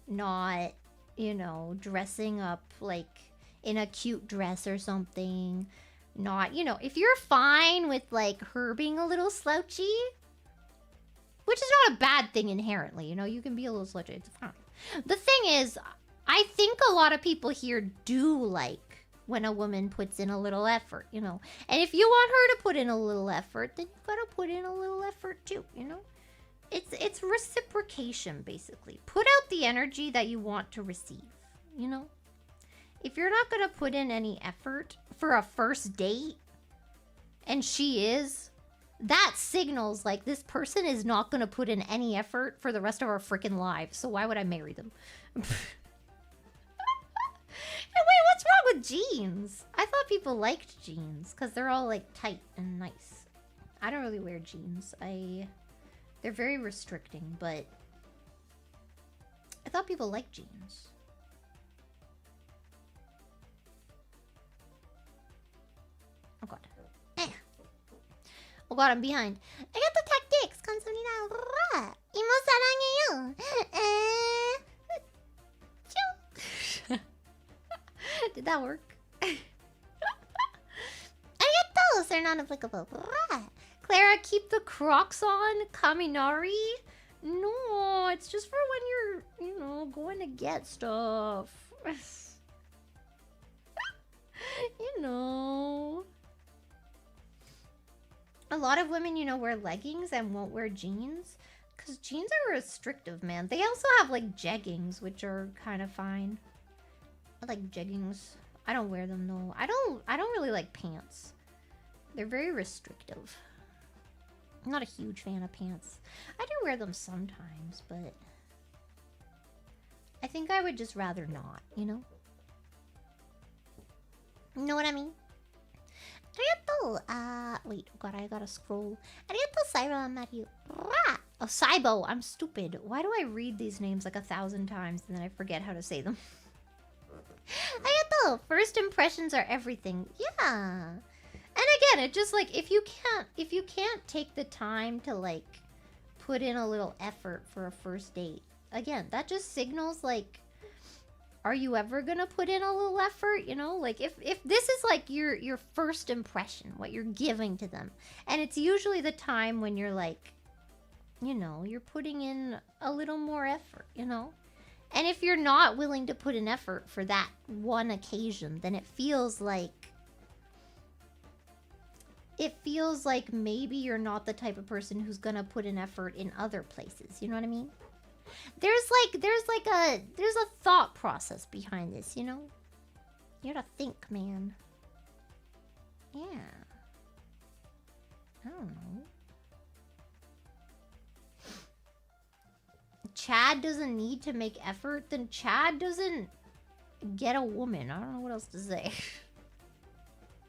not, you know, dressing up like in a cute dress or something, not, you know, if you're fine with like her being a little slouchy, which is not a bad thing inherently, you know, you can be a little slouchy, it's fine. The thing is, I think a lot of people here do like when a woman puts in a little effort, you know. And if you want her to put in a little effort, then you gotta put in a little effort too, you know. It's reciprocation, basically. Put out the energy that you want to receive, you know. If you're not gonna put in any effort for a first date, and she is, that signals like this person is not gonna put in any effort for the rest of our freaking lives. So why would I marry them? Wait, what's wrong with jeans? I thought people liked jeans because they're all like tight and nice. I don't really wear jeans. They're very restricting, but I thought people liked jeans. Oh god. Oh god, I'm behind. I got the tactics. 감사합니다. 이모 사랑해요. Did that work? Arigato! They're not applicable. Clara, keep the Crocs on. Kaminari? No, it's just for when you're, you know, going to get stuff. You know. A lot of women, you know, wear leggings and won't wear jeans. Because jeans are restrictive, man. They also have, like, jeggings, which are kind of fine. I like jeggings. I don't wear them though. I don't really like pants. They're very restrictive. I'm not a huge fan of pants. I do wear them sometimes, but I think I would just rather not, you know? You know what I mean? Arigato! Wait, oh god, I gotta scroll. Arigato, Sairo Mario. Oh, Saibo, I'm stupid. Why do I read these names like 1,000 times and then I forget how to say them? Arigato! First impressions are everything. Yeah. And again, it just like if you can't take the time to like put in a little effort for a first date, again, that just signals like, are you ever gonna put in a little effort? You know, like if this is like your first impression, what you're giving to them, and it's usually the time when you're like, you know, you're putting in a little more effort, you know. And if you're not willing to put an effort for that one occasion, then it feels like maybe you're not the type of person who's gonna put an effort in other places. You know what I mean? There's a thought process behind this, you know? You gotta think, man. Yeah. I don't know. Chad doesn't need to make effort, then Chad doesn't get a woman. I don't know what else to say.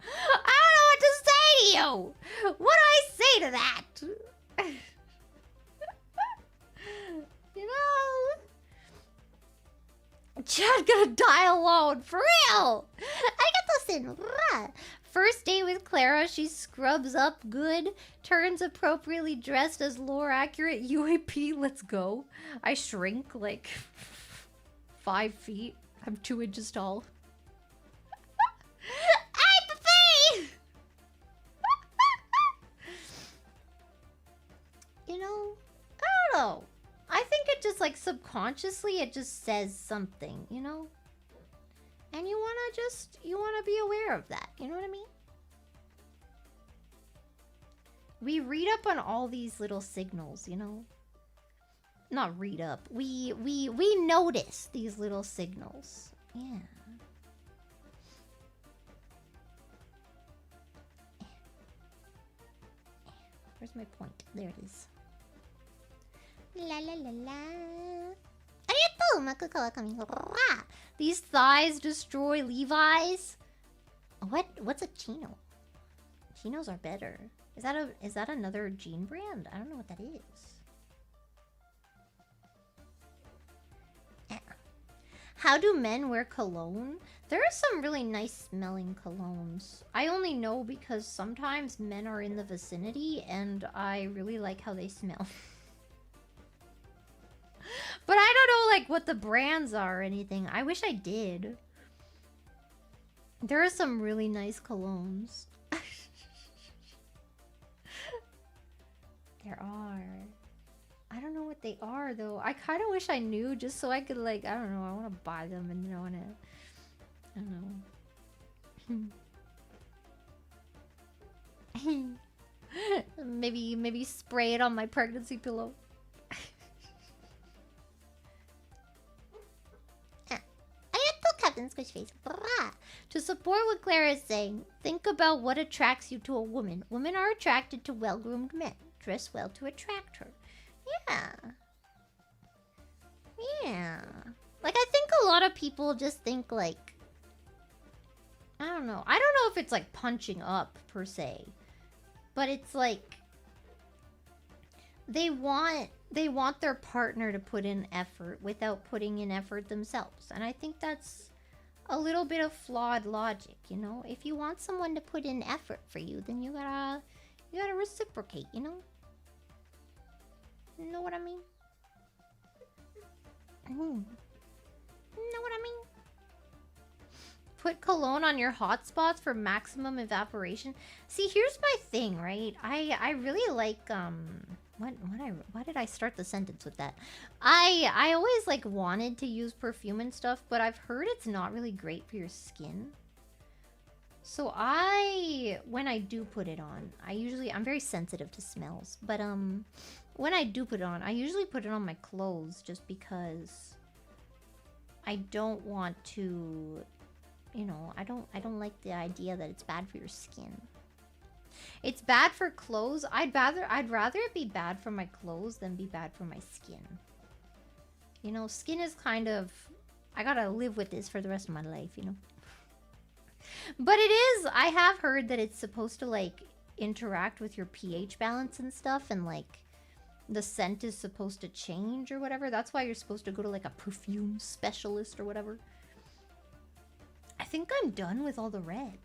I don't know what to say to you! What do I say to that? You know? Chad gonna die alone, for real! I get this in. First date with Clara, she scrubs up good, turns appropriately dressed as lore accurate UAP, let's go. I shrink like 5 feet. I'm 2 inches tall. You know, I don't know. I think it just like subconsciously it just says something, you know? And you wanna be aware of that, you know what I mean? We read up on all these little signals, you know? Not read up. We notice these little signals. Yeah. Where's my point? There it is. La la la la. Arigato, Maku Kawakami. These thighs destroy Levi's. What's a chino? Chinos are better. Is that another jean brand? I don't know what that is. How do men wear cologne? There are some really nice smelling colognes. I only know because sometimes men are in the vicinity and I really like how they smell. But I don't know like what the brands are or anything. I wish I did. There are some really nice colognes. There are. I don't know what they are though. I kind of wish I knew just so I could like, I don't know, I want to buy them and then I want to, I don't know. maybe spray it on my pregnancy pillow. Captain Squishface. To support what Clara is saying, think about what attracts you to a woman. Women are attracted to well-groomed men. Dress well to attract her. Yeah. Yeah. Like, I think a lot of people just think, like... I don't know. I don't know if it's, like, punching up, per se. But it's, like... They want their partner to put in effort without putting in effort themselves. And I think that's a little bit of flawed logic, you know? If you want someone to put in effort for you, then you gotta reciprocate, you know? Know what I mean? Know what I mean? Put cologne on your hot spots for maximum evaporation. See, here's my thing, right? I really like why did I start the sentence with that? I always like wanted to use perfume and stuff, but I've heard it's not really great for your skin. So when I do put it on, I'm very sensitive to smells, but when I do put it on, I usually put it on my clothes just because I don't want to, you know, I don't like the idea that it's bad for your skin. It's bad for clothes. I'd rather it be bad for my clothes than be bad for my skin. You know, skin is kind of, I gotta live with this for the rest of my life, you know. But it is, I have heard that it's supposed to like interact with your pH balance and stuff, and like the scent is supposed to change or whatever. That's why you're supposed to go to like a perfume specialist or whatever. I think I'm done with all the red.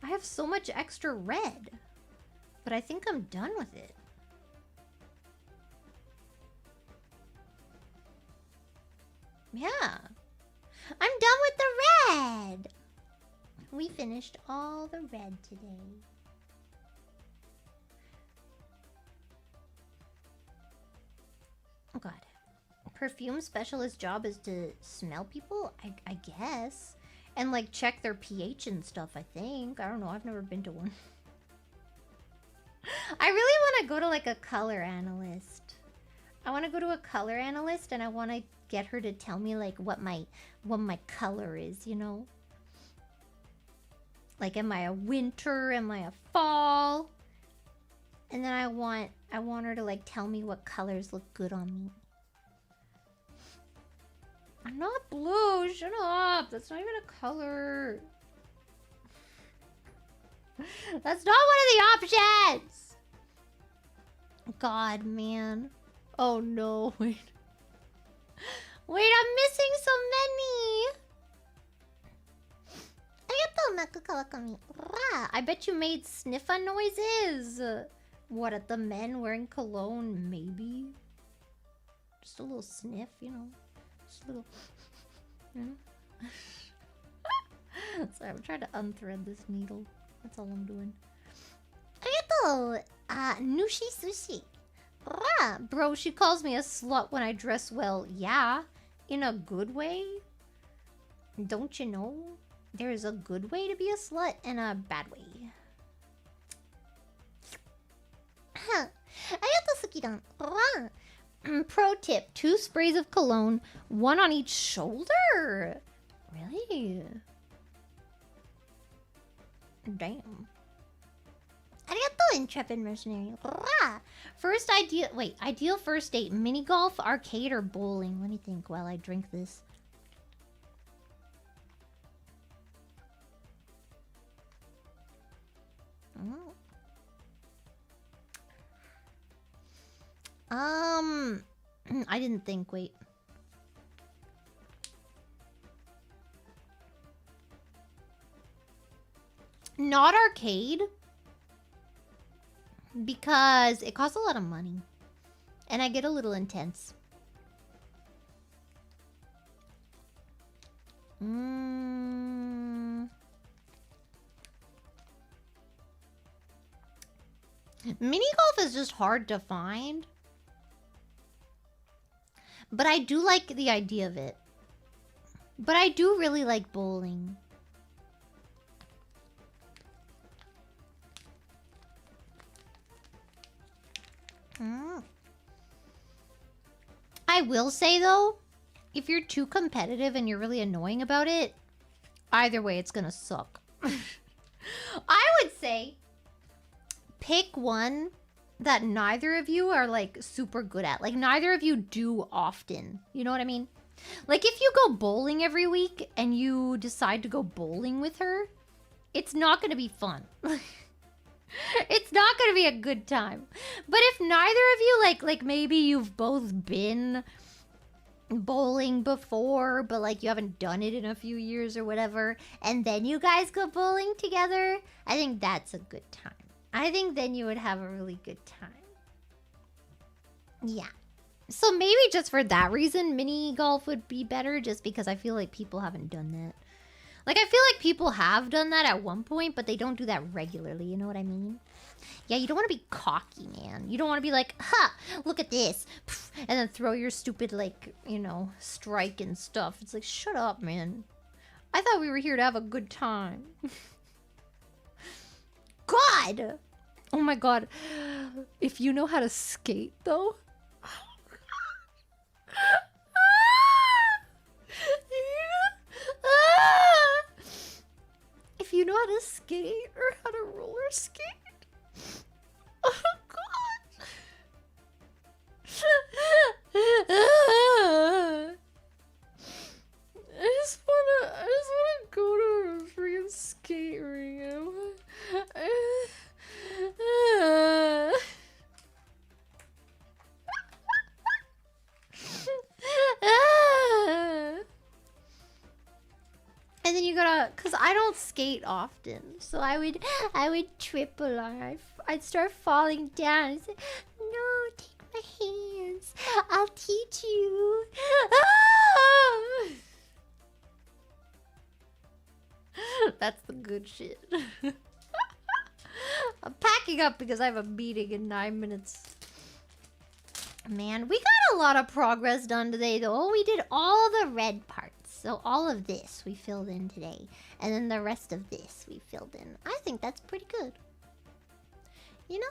I have so much extra red, but I think I'm done with it. Yeah. I'm done with the red. We finished all the red today. Oh god. Perfume specialist job is to smell people? I guess. And like check their pH and stuff, I think. I don't know, I've never been to one. I really want to go to like a color analyst. I want to go to a color analyst and I want to get her to tell me like what my color is, you know? Like, am I a winter? Am I a fall? And then I want her to like tell me what colors look good on me. I'm not blue. Shut up. That's not even a color. That's not one of the options. God, man. Oh no, wait. Wait, I'm missing so many. I bet you made sniffa noises. What, at the men wearing cologne? Maybe. Just a little sniff, you know. Just a little, you know. Sorry, I'm trying to unthread this needle. That's all I'm doing. Nushi sushi. Bro, she calls me a slut when I dress well. Yeah, in a good way. Don't you know? There is a good way to be a slut and a bad way. Pro tip, 2 sprays of cologne, 1 on each shoulder. Really? Damn. Arigato, intrepid mercenary. First ideal first date, mini golf, arcade, or bowling? Let me think while I drink this. I didn't think, wait. Not arcade. Because it costs a lot of money. And I get a little intense. Mini golf is just hard to find. But I do like the idea of it. But I do really like bowling. I will say though, if you're too competitive and you're really annoying about it, either way it's gonna suck. I would say pick one that neither of you are like super good at. Like neither of you do often. You know what I mean? Like if you go bowling every week and you decide to go bowling with her, it's not gonna be fun. It's not gonna be a good time. But if neither of you like maybe you've both been bowling before, but like you haven't done it in a few years or whatever, and then you guys go bowling together, I think that's a good time. I think then you would have a really good time. Yeah. So maybe just for that reason, mini golf would be better, just because I feel like people haven't done that. Like, I feel like people have done that at one point, but they don't do that regularly, you know what I mean? Yeah, you don't want to be cocky, man. You don't want to be like, ha, look at this. And then throw your stupid, like, you know, strike and stuff. It's like, shut up, man. I thought we were here to have a good time. God! Oh my god. If you know how to skate, though. If you know how to skate or how to roller skate. Oh god. I just wanna go to a freaking skate you gotta, cause I don't skate often, so I would trip a lot. I'd start falling down and say, "No, take my hands. I'll teach you." Ah! That's the good shit. I'm packing up because I have a meeting in 9 minutes. Man, we got a lot of progress done today, though. We did all the red parts. So all of this we filled in today. And then the rest of this we filled in. I think that's pretty good. You know?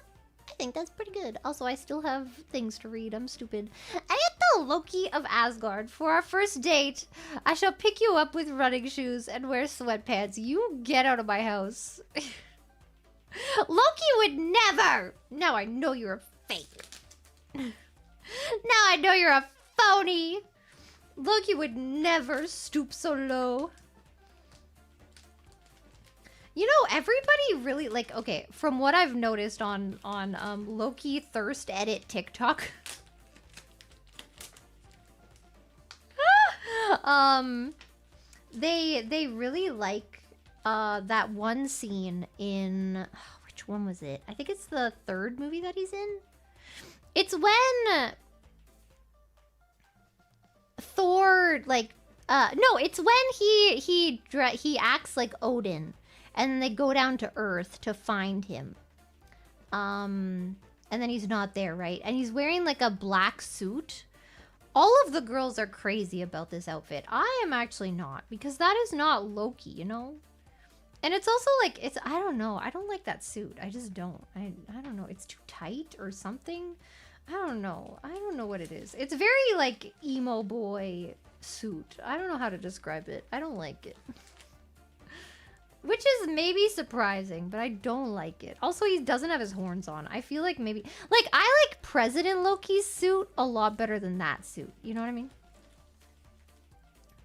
I think that's pretty good. Also, I still have things to read. I'm stupid. Aeto Loki of Asgard. For our first date, I shall pick you up with running shoes and wear sweatpants. You get out of my house. Loki would never! Now I know you're a fake. Now I know you're a phony. Loki would never stoop so low. You know, everybody really, like, okay, from what I've noticed on Loki Thirst Edit TikTok. They really like that one scene in, which one was it? I think it's the third movie that he's in. It's when Thor, like, no, it's when he acts like Odin, and they go down to Earth to find him. And then he's not there, right? And he's wearing like a black suit. All of the girls are crazy about this outfit. I am actually not, because that is not Loki, you know? And it's also like, it's, I don't know. I don't like that suit. I just don't. I don't know. It's too tight or something. I don't know. I don't know what it is. It's very like emo boy suit. I don't know how to describe it. I don't like it. Which is maybe surprising, but I don't like it. Also, he doesn't have his horns on. I feel like maybe, like, I like President Loki's suit a lot better than that suit. You know what I mean?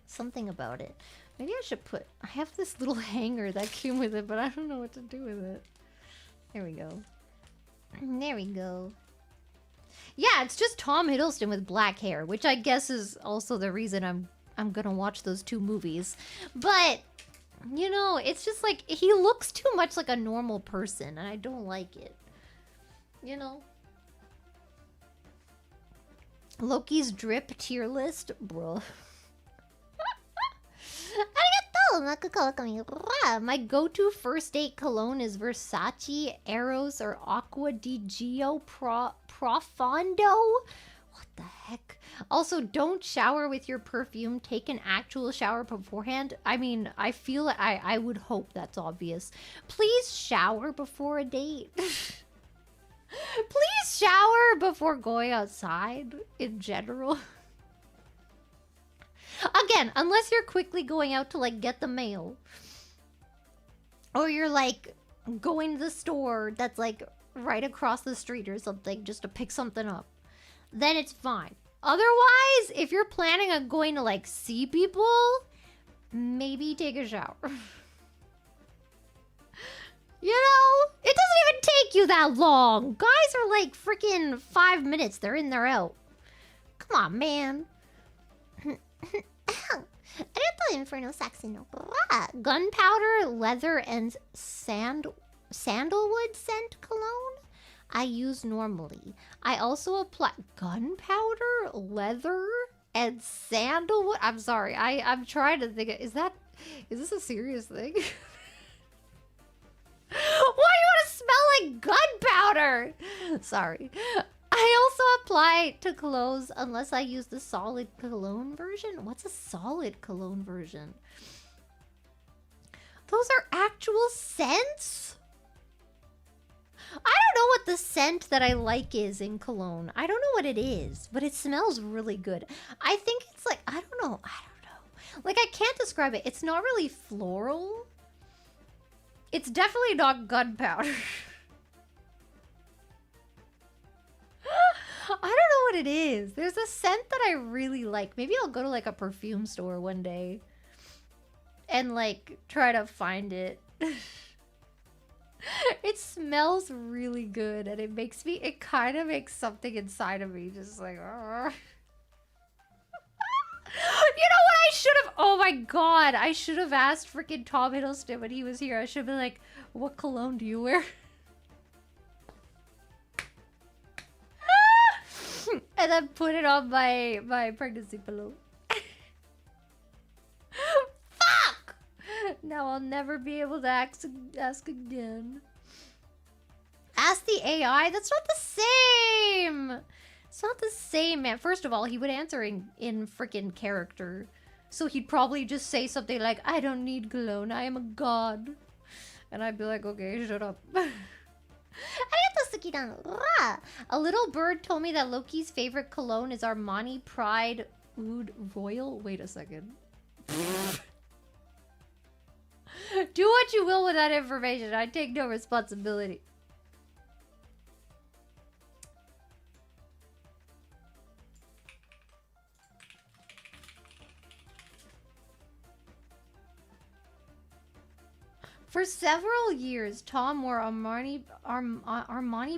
Something about it. Maybe I should put, I have this little hanger that came with it, but I don't know what to do with it. There we go. There we go. Yeah, it's just Tom Hiddleston with black hair, which I guess is also the reason I'm gonna watch those two movies. But, you know, it's just like, he looks too much like a normal person, and I don't like it. You know? Loki's drip tier list? Bro. My go-to first date cologne is Versace, Eros, or Aqua di Gio Profondo. What the heck? Also, don't shower with your perfume. Take an actual shower beforehand. I mean, I feel I would hope that's obvious. Please shower before a date. Please shower before going outside in general. Again, unless you're quickly going out to, like, get the mail. Or you're, like, going to the store that's, like, right across the street or something just to pick something up. Then it's fine. Otherwise, if you're planning on going to, like, see people, maybe take a shower. You know? It doesn't even take you that long. Guys are, like, freaking 5 minutes. They're in, they're out. Come on, man. Inferno Saxon. Gunpowder, leather, and sandalwood scent cologne I use normally. I also apply gunpowder, leather, and sandalwood. I'm sorry. I'm trying to think. Is this a serious thing? Why do you want to smell like gunpowder? Sorry. I also apply to clothes unless I use the solid cologne version. What's a solid cologne version? Those are actual scents? I don't know what the scent that I like is in cologne. I don't know what it is, but it smells really good. I think it's like, I don't know. Like, I can't describe it. It's not really floral. It's definitely not gunpowder. I don't know what it is. There's a scent that I really like. Maybe I'll go to like a perfume store one day and like try to find it. It smells really good and it kind of makes something inside of me just like, you know what I should have, oh my my god, I should have asked freaking Tom Hiddleston when he was here. I should have been like, what cologne do you wear? And then put it on my pregnancy pillow. Fuck! Now I'll never be able to ask again. Ask the AI? That's not the same! It's not the same, man. First of all, he would answer in freaking character. So he'd probably just say something like, I don't need cologne, I am a god. And I'd be like, okay, shut up. A little bird told me that Loki's favorite cologne is Armani Pride Oud Royal. Wait a second. Do what you will with that information. I take no responsibility. For several years, Tom wore Armani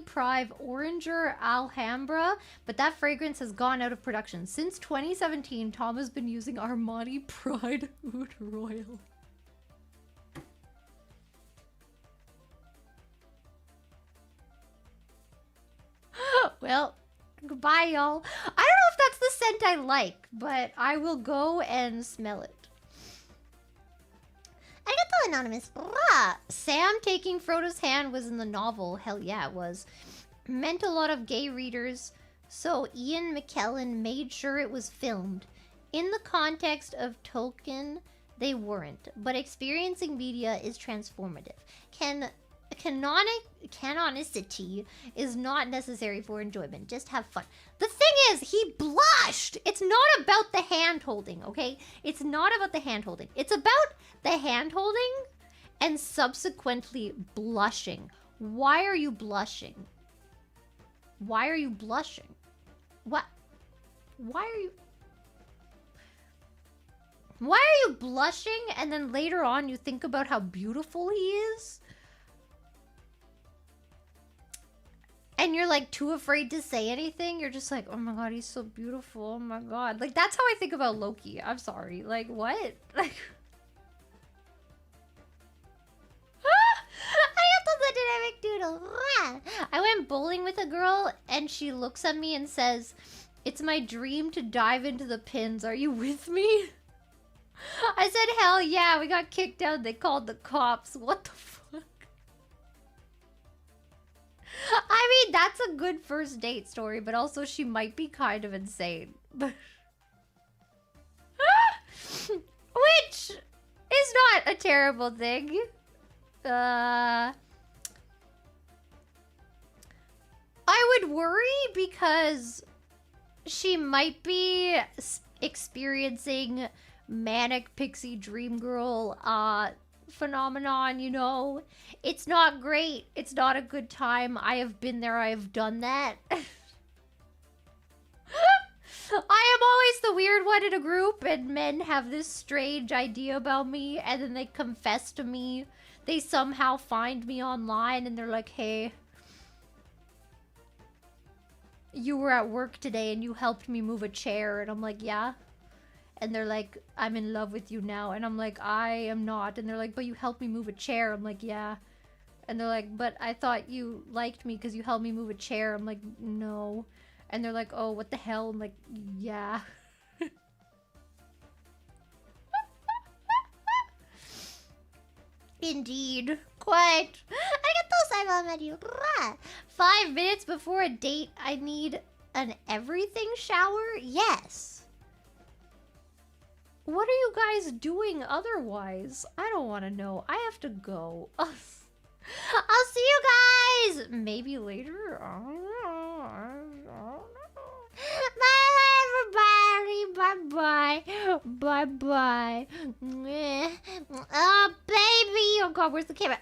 Pride Oranger Alhambra, but that fragrance has gone out of production. Since 2017, Tom has been using Armani Pride Oud Royal. Well, goodbye, y'all. I don't know if that's the scent I like, but I will go and smell it. Arigato, Anonymous. Sam taking Frodo's hand was in the novel. Hell yeah, it was. Meant a lot of gay readers, so Ian McKellen made sure it was filmed. In the context of Tolkien, they weren't, but experiencing media is transformative. Canonicity is not necessary for enjoyment. Just have fun. The thing is, he blushed. It's not about the hand holding, okay? It's not about the hand holding. It's about the hand holding and subsequently blushing. Why are you blushing? Why are you blushing? What? Why are you... Why are you blushing and then later on you think about how beautiful he is? And you're like too afraid to say anything. You're just like, oh my god, he's so beautiful. Oh my god. Like, that's how I think about Loki. I'm sorry. Like, what? Like... I went bowling with a girl and she looks at me and says, it's my dream to dive into the pins. Are you with me? I said, hell yeah. We got kicked out. They called the cops. What the fuck? I mean, that's a good first date story, but also she might be kind of insane. Which is not a terrible thing. I would worry because she might be experiencing manic pixie dream girl phenomenon, you know. It's not great. It's not a good time. I have been there. I have done that. I am always the weird one in a group, and men have this strange idea about me, and then they confess to me. They somehow find me online, and they're like, hey, you were at work today, and you helped me move a chair. And I'm like, yeah. And they're like, I'm in love with you now. And I'm like, I am not. And they're like, but you helped me move a chair. I'm like, yeah. And they're like, but I thought you liked me because you helped me move a chair. I'm like, no. And they're like, oh, what the hell? I'm like, yeah. Indeed. Quite. I get those 5 minutes before a date, I need an everything shower? Yes. What are you guys doing otherwise? I don't want to know. I have to go. I'll see you guys maybe later. I don't know. I don't know. Bye, everybody. Bye-bye. Bye-bye. Oh, baby. Oh, God, where's the camera?